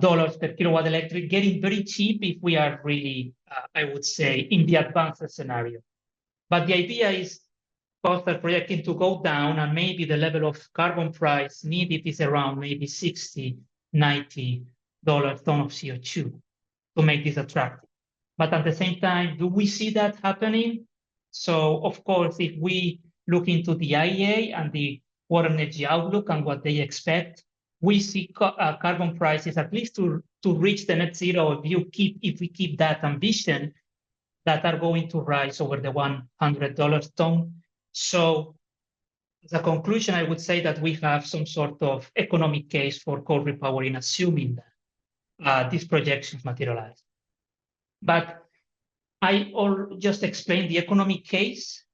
dollars per kilowatt electric, getting very cheap if we are really, I would say, in the advanced scenario. But the idea is costs are projecting to go down, and maybe the level of carbon price needed is around maybe $60, $90 ton of CO2 to make this attractive. But at the same time, do we see that happening? So of course, if we look into the IEA and the World Energy Outlook and what they expect, we see carbon prices, at least to reach the net zero, if we keep that ambition, that are going to rise over the $100 ton. So as a conclusion, I would say that we have some sort of economic case for coal repowering, assuming that these projections materialize. But I just explained the economic case,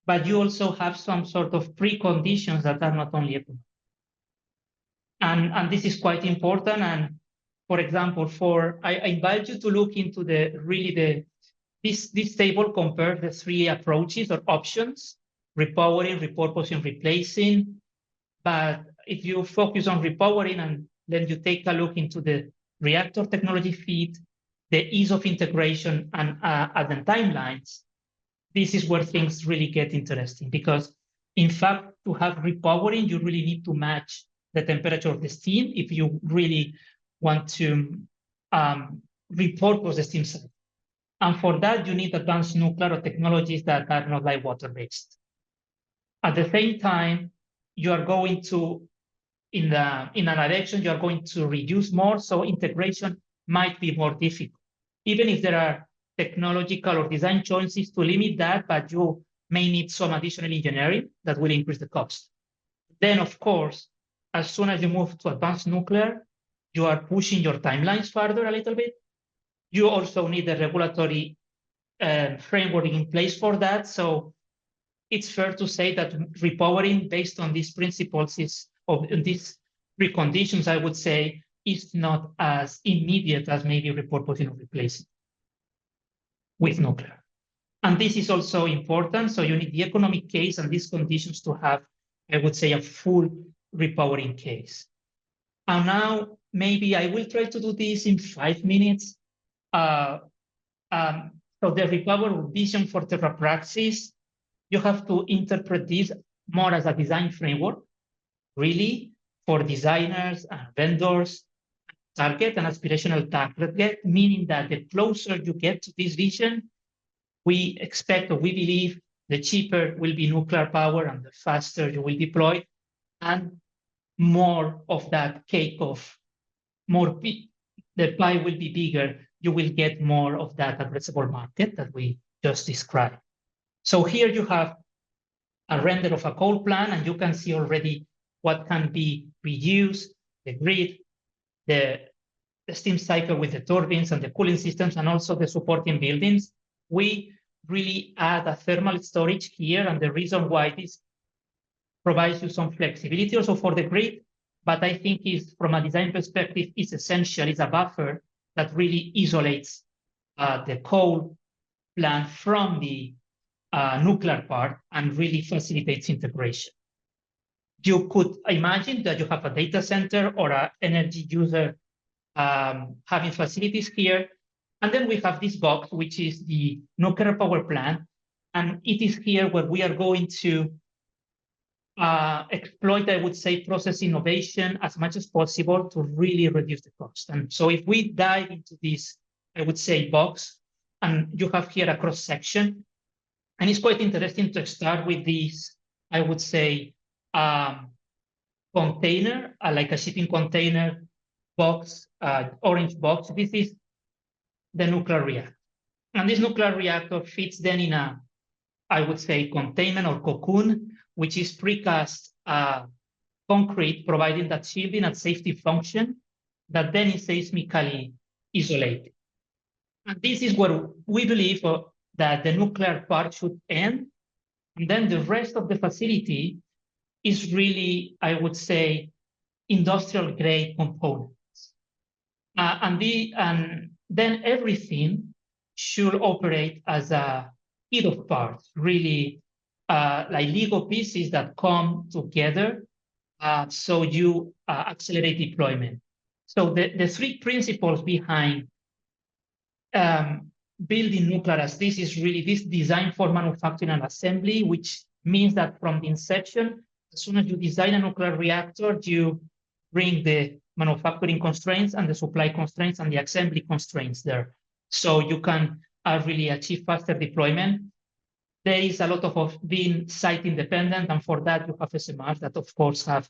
but you also have some sort of preconditions that are not only economic. And this is quite important. And for example, I invite you to look into this table compares the three approaches or options: repowering, repurposing, replacing. But if you focus on repowering and then you take a look into the reactor technology feed, the ease of integration, and the timelines, this is where things really get interesting. Because in fact, to have repowering, you really need to match the temperature of the steam if you really want to repurpose the steam cycle. And for that, you need advanced nuclear technologies that are not like water-based. At the same time, you are going to, in an direction, you are going to reduce more, so integration might be more difficult. Even if there are technological or design choices to limit that, but you may need some additional engineering that will increase the cost. Then, of course, as soon as you move to advanced nuclear, you are pushing your timelines further a little bit. You also need a regulatory framework in place for that. So it's fair to say that repowering based on these principles these preconditions, I would say, is not as immediate as maybe repurposing or replacing with nuclear. And this is also important. So you need the economic case and these conditions to have, I would say, a full repowering case. And now maybe I will try to do this in 5 minutes. So the repower vision for TerraPraxis, you have to interpret this more as a design framework, really, for designers and vendors, target an aspirational target, meaning that the closer you get to this vision, we expect or we believe the cheaper will be nuclear power and the faster you will deploy, and more of that cake of the pie will be bigger, you will get more of that addressable market that we just described. So here you have a render of a coal plant, and you can see already what can be reused, the grid, the steam cycle with the turbines and the cooling systems, and also the supporting buildings. We really add a thermal storage here, and the reason why this provides you some flexibility also for the grid, but I think is from a design perspective is essential, is a buffer that really isolates the coal plant from the nuclear part and really facilitates integration. You could imagine that you have a data center or an energy user having facilities here. And then we have this box, which is the nuclear power plant. And it is here where we are going to exploit, I would say, process innovation as much as possible to really reduce the cost. And so if we dive into this, I would say, box, and you have here a cross section, and it's quite interesting to start with this, I would say, container, like a shipping container box, orange box. This is the nuclear reactor. And this nuclear reactor fits then in a, I would say, containment or cocoon, which is precast concrete, providing that shielding and safety function that then is seismically isolated. And this is where we believe that the nuclear part should end. And then the rest of the facility is really, I would say, industrial grade components. And then everything should operate as a kit of parts, really like Lego pieces that come together, so you accelerate deployment. So the three principles behind building nuclear as this is really this design for manufacturing and assembly, which means that from the inception, as soon as you design a nuclear reactor, you bring the manufacturing constraints and the supply constraints and the assembly constraints there. So you can really achieve faster deployment. There is a lot of being site independent, and for that you have SMRs that of course have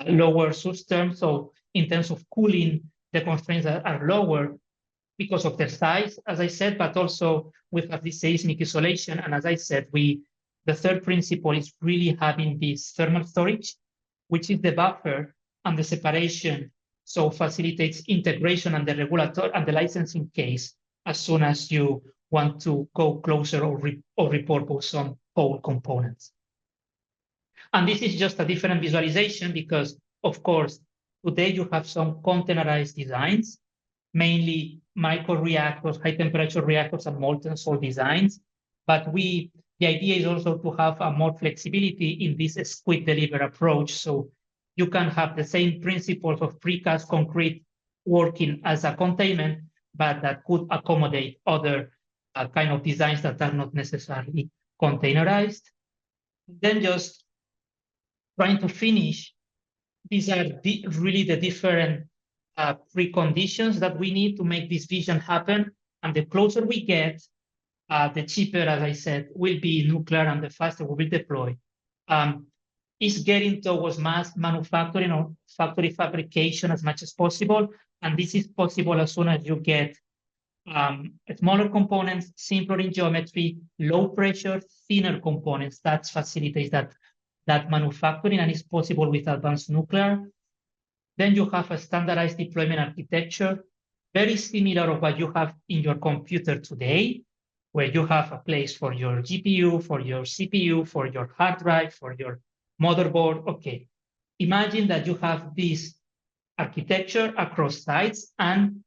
lower source terms. So in terms of cooling, the constraints are lower because of their size, as I said, but also we have this seismic isolation. And as I said, the third principle is really having this thermal storage, which is the buffer and the separation, so facilitates integration and the regulator and the licensing case as soon as you want to go closer or repurpose some coal components. And this is just a different visualization because, of course, today you have some containerized designs, mainly microreactors, high temperature reactors, and molten salt designs. But the idea is also to have a more flexibility in this squid deliver approach. So you can have the same principles of precast concrete working as a containment, but that could accommodate other kind of designs that are not necessarily containerized. Then just trying to finish, these are really the different preconditions that we need to make this vision happen. And the closer we get, the cheaper, as I said, will be nuclear and the faster we will deploy. Is getting towards mass manufacturing or factory fabrication as much as possible. And this is possible as soon as you get smaller components, simpler in geometry, low pressure, thinner components. That facilitates that manufacturing and is possible with advanced nuclear. Then you have a standardized deployment architecture, very similar to what you have in your computer today, where you have a place for your GPU, for your CPU, for your hard drive, for your motherboard. Okay, imagine that you have this architecture across sites, and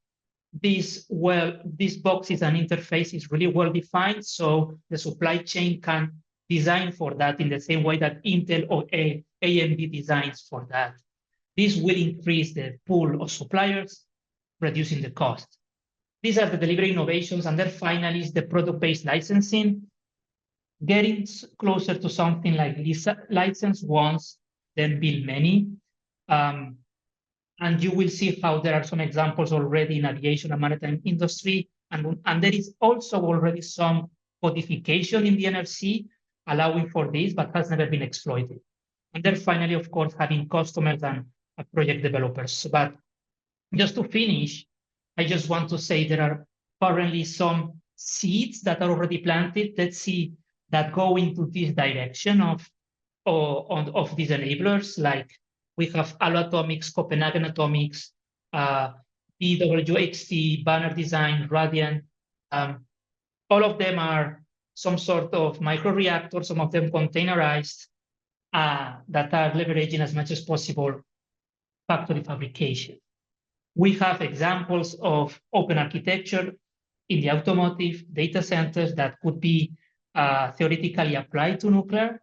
this boxes and interface is really well defined, so the supply chain can design for that in the same way that Intel or AMD designs for that. This will increase the pool of suppliers, reducing the cost. These are the delivery innovations, and then finally is the product-based licensing, getting closer to something like license once, then build many. And you will see how there are some examples already in aviation and maritime industry, and there is also already some codification in the NRC allowing for this, but has never been exploited. And then finally, of course, having customers and project developers. But just to finish, I just want to say there are currently some seeds that are already planted. Let's see that go into this direction of these enablers. Like we have Allo Atomics, Copenhagen Atomics, BWXT, Banner Design, Radiant. All of them are some sort of microreactor, some of them containerized, that are leveraging as much as possible factory fabrication. We have examples of open architecture in the automotive data centers that could be theoretically applied to nuclear.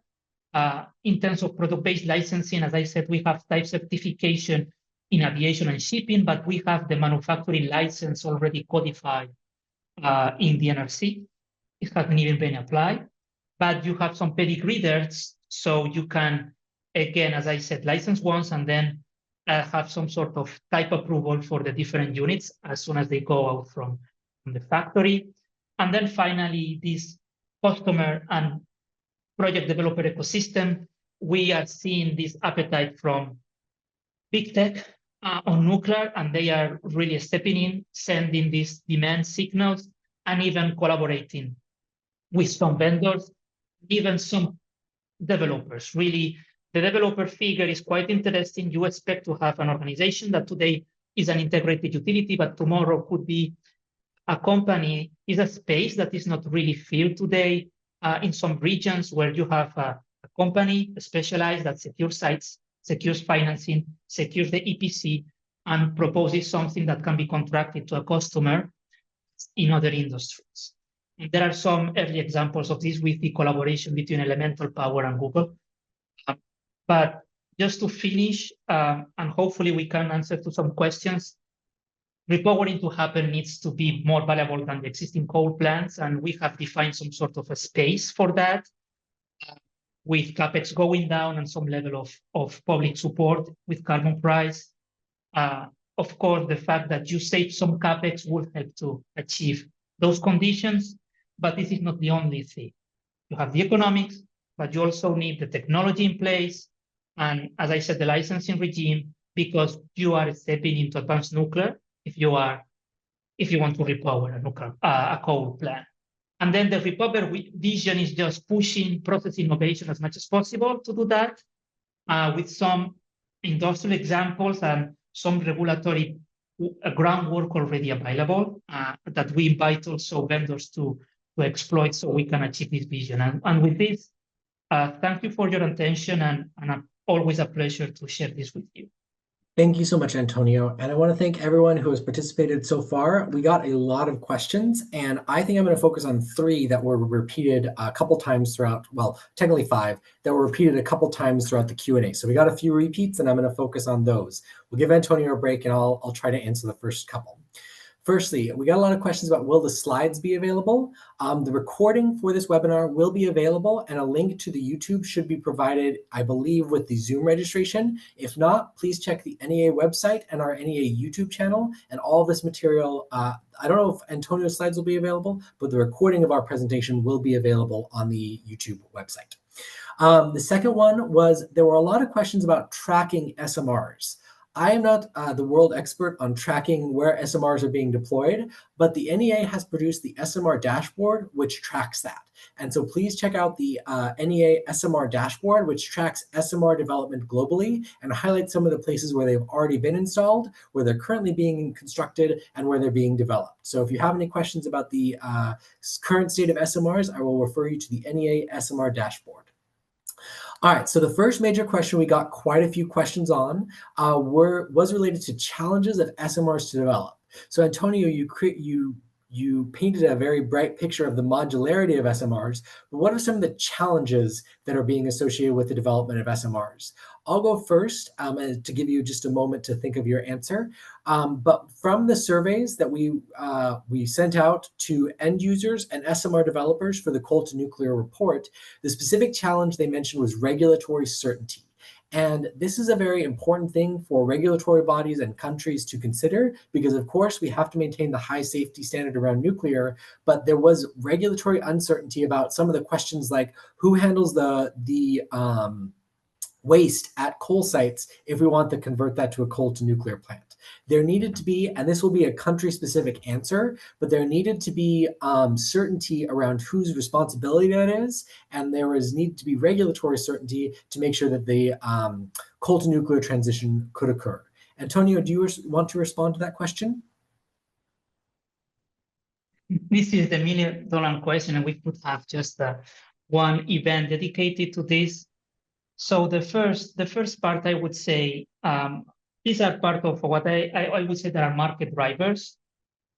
In terms of product-based licensing, as I said, we have type certification in aviation and shipping, but we have the manufacturing license already codified in the NRC. It hasn't even been applied, but you have some pedigree there, so you can, again, as I said, license once and then have some sort of type approval for the different units as soon as they go out from the factory. And then finally, this customer and project developer ecosystem, we are seeing this appetite from big tech on nuclear, and they are really stepping in, sending these demand signals, and even collaborating with some vendors, even some developers. Really, the developer figure is quite interesting. You expect to have an organization that today is an integrated utility, but tomorrow could be a company, is a space that is not really filled today in some regions where you have a company specialized that secures sites secures financing, secures the EPC, and proposes something that can be contracted to a customer in other industries. And there are some early examples of this with the collaboration between Elemental Power and Google. But just to finish, and hopefully we can answer to some questions, repowering to happen needs to be more valuable than the existing coal plants, and we have defined some sort of a space for that, with CapEx going down and some level of public support with carbon price. Of course, the fact that you save some CapEx will help to achieve those conditions, but this is not the only thing. You have the economics, but you also need the technology in place, and as I said, the licensing regime, because you are stepping into advanced nuclear if you want to repower a coal plant. And then the repower vision is just pushing process innovation as much as possible to do that, with some industrial examples and some regulatory groundwork already available, that we invite also vendors to exploit so we can achieve this vision. And with this, thank you for your attention, and always a pleasure to share this with you. Thank you so much, Antonio. And I want to thank everyone who has participated so far. We got a lot of questions, and I think I'm going to focus on 3 that were repeated a couple times throughout, well, technically 5, that were repeated a couple times throughout the Q&A. So we got a few repeats, and I'm going to focus on those. We'll give Antonio a break, and I'll try to answer the first couple. Firstly, we got a lot of questions about, will the slides be available? The recording for this webinar will be available, and a link to the YouTube should be provided, I believe, with the Zoom registration. If not, please check the NEA website and our NEA YouTube channel, and all this material, I don't know if Antonio's slides will be available, but the recording of our presentation will be available on the YouTube website. The second one was, there were a lot of questions about tracking SMRs. I am not the world expert on tracking where SMRs are being deployed, but the NEA has produced the SMR dashboard, which tracks that. And so please check out the NEA SMR dashboard, which tracks SMR development globally and highlights some of the places where they've already been installed, where they're currently being constructed, and where they're being developed. So if you have any questions about the current state of SMRs, I will refer you to the NEA SMR dashboard. All right, so the first major question we got quite a few questions on was related to challenges of SMRs to develop. So Antonio, you painted a very bright picture of the modularity of SMRs, but what are some of the challenges that are being associated with the development of SMRs? I'll go first to give you just a moment to think of your answer. But from the surveys that we sent out to end users and SMR developers for the Coal to Nuclear report, the specific challenge they mentioned was regulatory certainty. And this is a very important thing for regulatory bodies and countries to consider, because of course we have to maintain the high safety standard around nuclear, but there was regulatory uncertainty about some of the questions like who handles the waste at coal sites if we want to convert that to a coal to nuclear plant. There needed to be, and this will be a country-specific answer, but there needed to be certainty around whose responsibility that is, and there needed to be regulatory certainty to make sure that the coal to nuclear transition could occur. Antonio, do you want to respond to that question? This is the million-dollar question, and we could have just one event dedicated to this. So the first part, I would say, these are part of what I would say there are market drivers.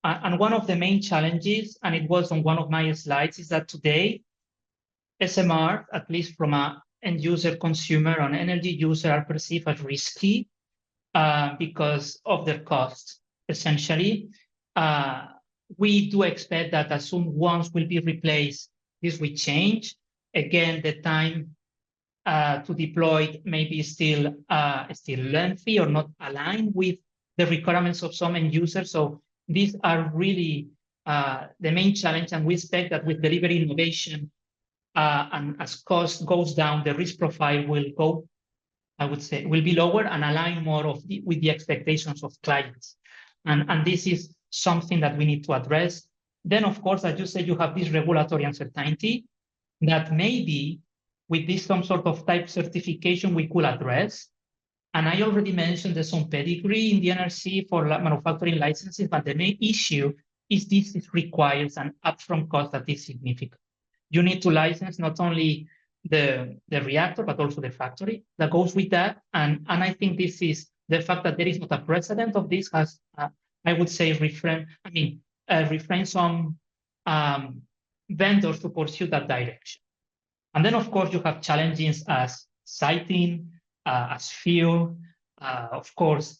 And one of the main challenges, and it was on one of my slides, is that today, SMR, at least from an end user consumer and energy user, are perceived as risky because of their costs, essentially. We do expect that as soon once will be replaced, this will change. Again, the time to deploy maybe still lengthy or not aligned with the requirements of some end users. So these are really the main challenge, and we expect that with delivery innovation and as cost goes down, the risk profile will go, I would say, will be lower and align more with the expectations of clients. And this is something that we need to address. Then, of course, as you said, you have this regulatory uncertainty that maybe with this some sort of type certification we could address. And I already mentioned there's some pedigree in the NRC for manufacturing licenses, but the main issue is this requires an upfront cost that is significant. You need to license not only the reactor, but also the factory that goes with that. And I think this is the fact that there is not a precedent of this has, I would say, refrain some vendors to pursue that direction. And then, of course, you have challenges as siting, as fuel. Of course,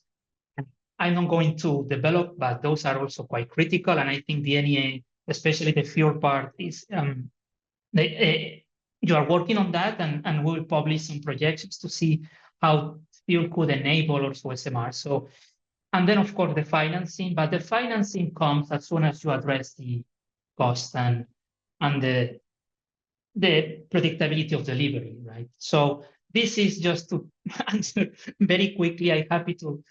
I'm not going to develop, but those are also quite critical. And I think the NEA, especially the fuel part, is you are working on that, and we'll publish some projections to see how fuel could enable also SMR. So, and then of course the financing, but the financing comes as soon as you address the cost and the predictability of delivery, right? So this is just to answer very quickly. I'm happy to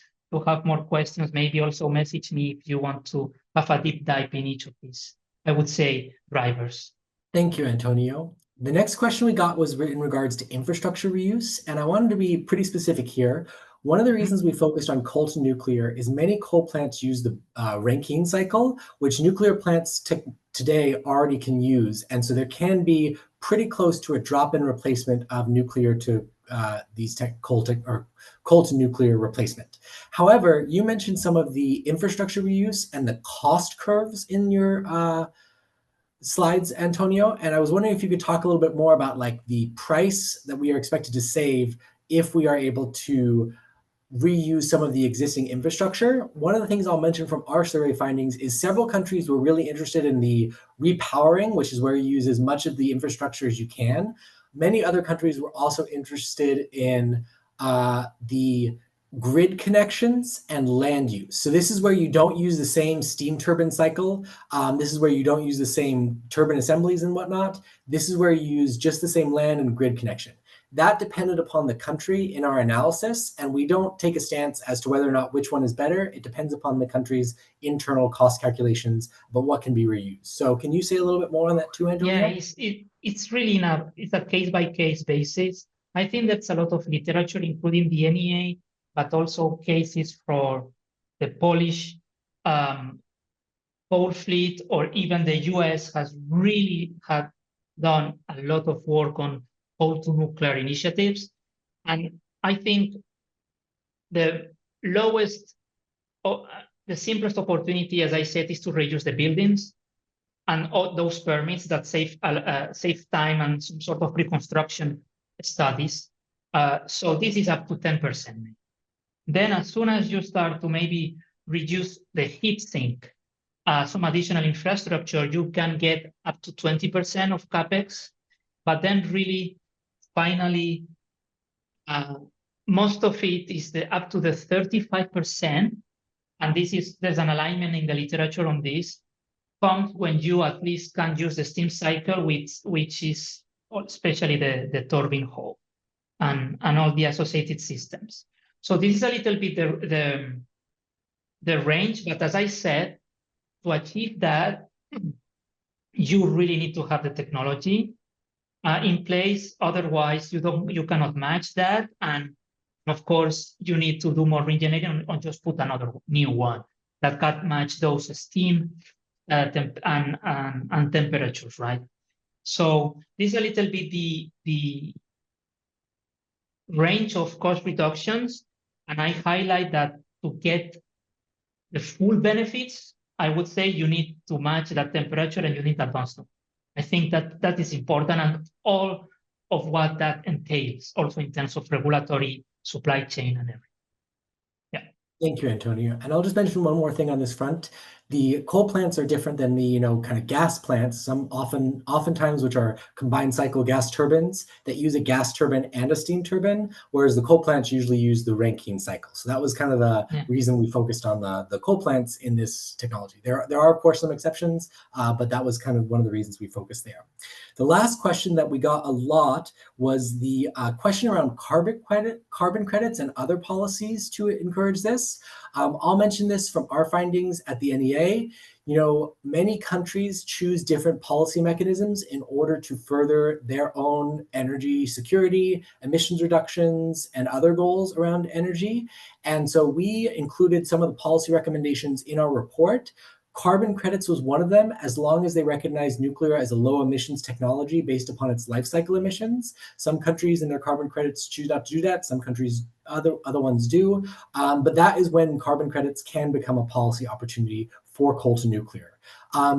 have more questions. Maybe also message me if you want to have a deep dive in each of these, I would say, drivers. Thank you, Antonio. The next question we got was in regards to infrastructure reuse, and I wanted to be pretty specific here. One of the reasons we focused on coal to nuclear is many coal plants use the Rankine cycle, which nuclear plants today already can use. And so there can be pretty close to a drop-in replacement of nuclear to these coal to nuclear replacement. However, you mentioned some of the infrastructure reuse and the cost curves in your slides, Antonio, and I was wondering if you could talk a little bit more about like the price that we are expected to save if we are able to reuse some of the existing infrastructure. One of the things I'll mention from our survey findings is several countries were really interested in the repowering, which is where you use as much of the infrastructure as you can. Many other countries were also interested in the grid connections and land use. So this is where you don't use the same steam turbine cycle. This is where you don't use the same turbine assemblies and whatnot. This is where you use just the same land and grid connection. That depended upon the country in our analysis, and we don't take a stance as to whether or not which one is better. It depends upon the country's internal cost calculations, but what can be reused. So can you say a little bit more on that too, Antonio? Yeah, it's really it's a case-by-case basis. I think that's a lot of literature, including the NEA, but also cases for the Polish coal fleet, or even the US has really done a lot of work on coal to nuclear initiatives. And I think the simplest opportunity, as I said, is to reduce the buildings and all those permits that save time and some sort of reconstruction studies. So this is up to 10%. Then as soon as you start to maybe reduce the heat sink, some additional infrastructure, you can get up to 20% of CapEx. But then really, finally, most of it is up to the 35%. And there's an alignment in the literature on this, comes when you at least can use the steam cycle, which is especially the turbine hull and all the associated systems. So this is a little bit the range, but as I said, to achieve that, you really need to have the technology in place. Otherwise, you cannot match that. And of course, you need to do more reengineering or just put another new one that can match those steam and temperatures, right? So this is a little bit the range of cost reductions. And I highlight that to get the full benefits, I would say you need to match that temperature and you need advanced knowledge. I think that is important, and all of what that entails, also in terms of regulatory, supply chain, and everything. Yeah. Thank you, Antonio. And I'll just mention one more thing on this front. The coal plants are different than the kind of gas plants. Oftentimes, which are combined cycle gas turbines that use a gas turbine and a steam turbine, whereas the coal plants usually use the Rankine cycle. So that was kind of the reason we focused on the coal plants in this technology. There are of course some exceptions, but that was kind of one of the reasons we focused there. The last question that we got a lot was the question around carbon credits and other policies to encourage this. I'll mention this from our findings at the NEA. Many countries choose different policy mechanisms in order to further their own energy security, emissions reductions, and other goals around energy. And so we included some of the policy recommendations in our report. Carbon credits was one of them, as long as they recognize nuclear as a low emissions technology based upon its life cycle emissions. Some countries in their carbon credits choose not to do that. Some countries, other ones do. But that is when carbon credits can become a policy opportunity for coal to nuclear.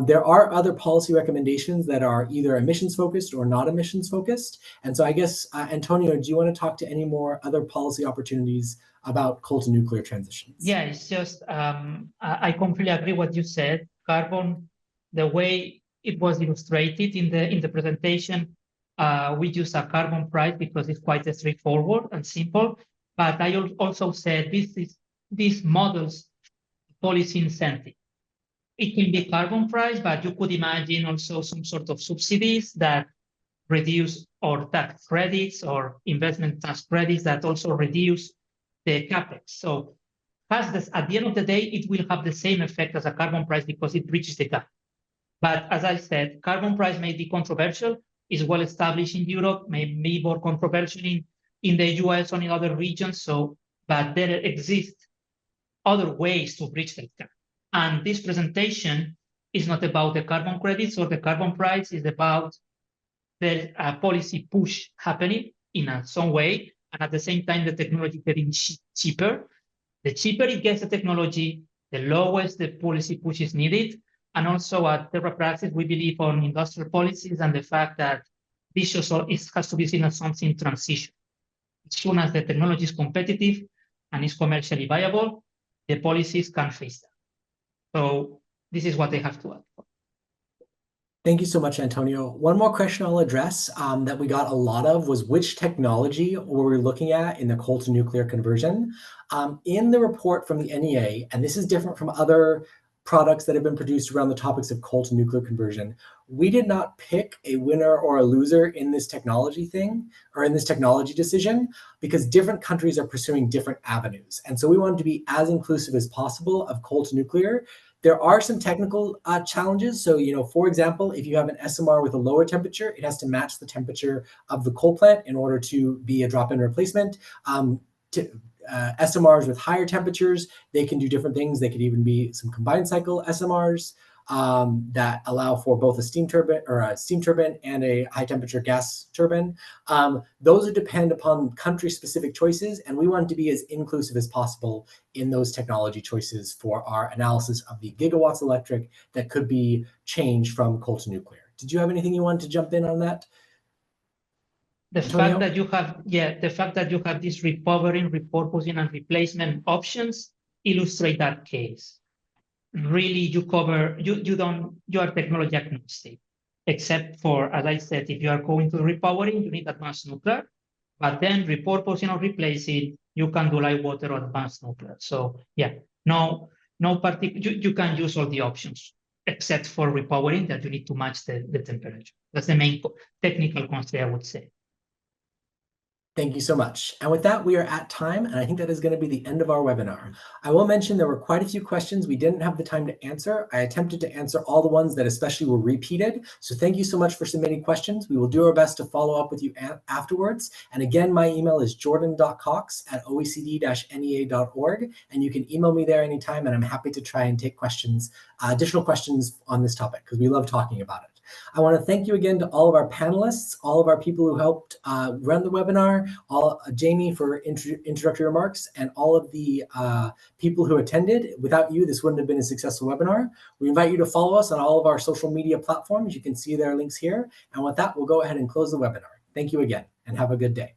There are other policy recommendations that are either emissions focused or not emissions focused. And so I guess, Antonio, do you want to talk to any more other policy opportunities about coal to nuclear transitions? Yeah, it's just, I completely agree what you said. Carbon, the way it was illustrated in the presentation, we use a carbon price because it's quite straightforward and simple. But I also said this models policy incentive. It can be carbon price, but you could imagine also some sort of subsidies that reduce, or tax credits or investment tax credits that also reduce the capex. So at the end of the day, it will have the same effect as a carbon price because it bridges the gap. But as I said, carbon price may be controversial, is well established in Europe, may be more controversial in the US or in other regions. So, but there exist other ways to bridge that gap. And this presentation is not about the carbon credits or the carbon price, it's about the policy push happening in some way, and at the same time, the technology getting cheaper. The cheaper it gets the technology, the lowest the policy push is needed. And also at Terra Praxis, we believe on industrial policies and the fact that this has to be seen as something transition. As soon as the technology is competitive and is commercially viable, the policies can face that. So this is what they have to add. Thank you so much, Antonio. One more question I'll address that we got a lot of was which technology were we looking at in the coal to nuclear conversion? In the report from the NEA, and this is different from other products that have been produced around the topics of coal to nuclear conversion, we did not pick a winner or a loser in this technology thing or in this technology decision because different countries are pursuing different avenues. And so we wanted to be as inclusive as possible of coal to nuclear. There are some technical challenges. So, for example, if you have an SMR with a lower temperature, it has to match the temperature of the coal plant in order to be a drop-in replacement. SMRs with higher temperatures, they can do different things. They could even be some combined cycle SMRs that allow for both a steam turbine and a high temperature gas turbine. Those depend upon country specific choices, and we want to be as inclusive as possible in those technology choices for our analysis of the gigawatts electric that could be changed from coal to nuclear. Did you have anything you wanted to jump in on that? The fact that you have this repowering, repurposing, and replacement options illustrate that case. Really, you are technology agnostic, except for, as I said, if you are going to repowering, you need advanced nuclear, but then repurposing or replacing, you can do light water or advanced nuclear. So yeah, no particular, you can use all the options, except for repowering that you need to match the temperature. That's the main technical constraint, I would say. Thank you so much. And with that, we are at time, and I think that is going to be the end of our webinar. I will mention there were quite a few questions we didn't have the time to answer. I attempted to answer all the ones that especially were repeated. So thank you so much for submitting questions. We will do our best to follow up with you afterwards. And again, my email is jordan.cox@oecd-nea.org, and you can email me there anytime, and I'm happy to try and take questions, additional questions on this topic, because we love talking about it. I want to thank you again to all of our panelists, all of our people who helped run the webinar, Jamie for introductory remarks, and all of the people who attended. Without you, this wouldn't have been a successful webinar. We invite you to follow us on all of our social media platforms. You can see their links here. And with that, we'll go ahead and close the webinar. Thank you again, and have a good day.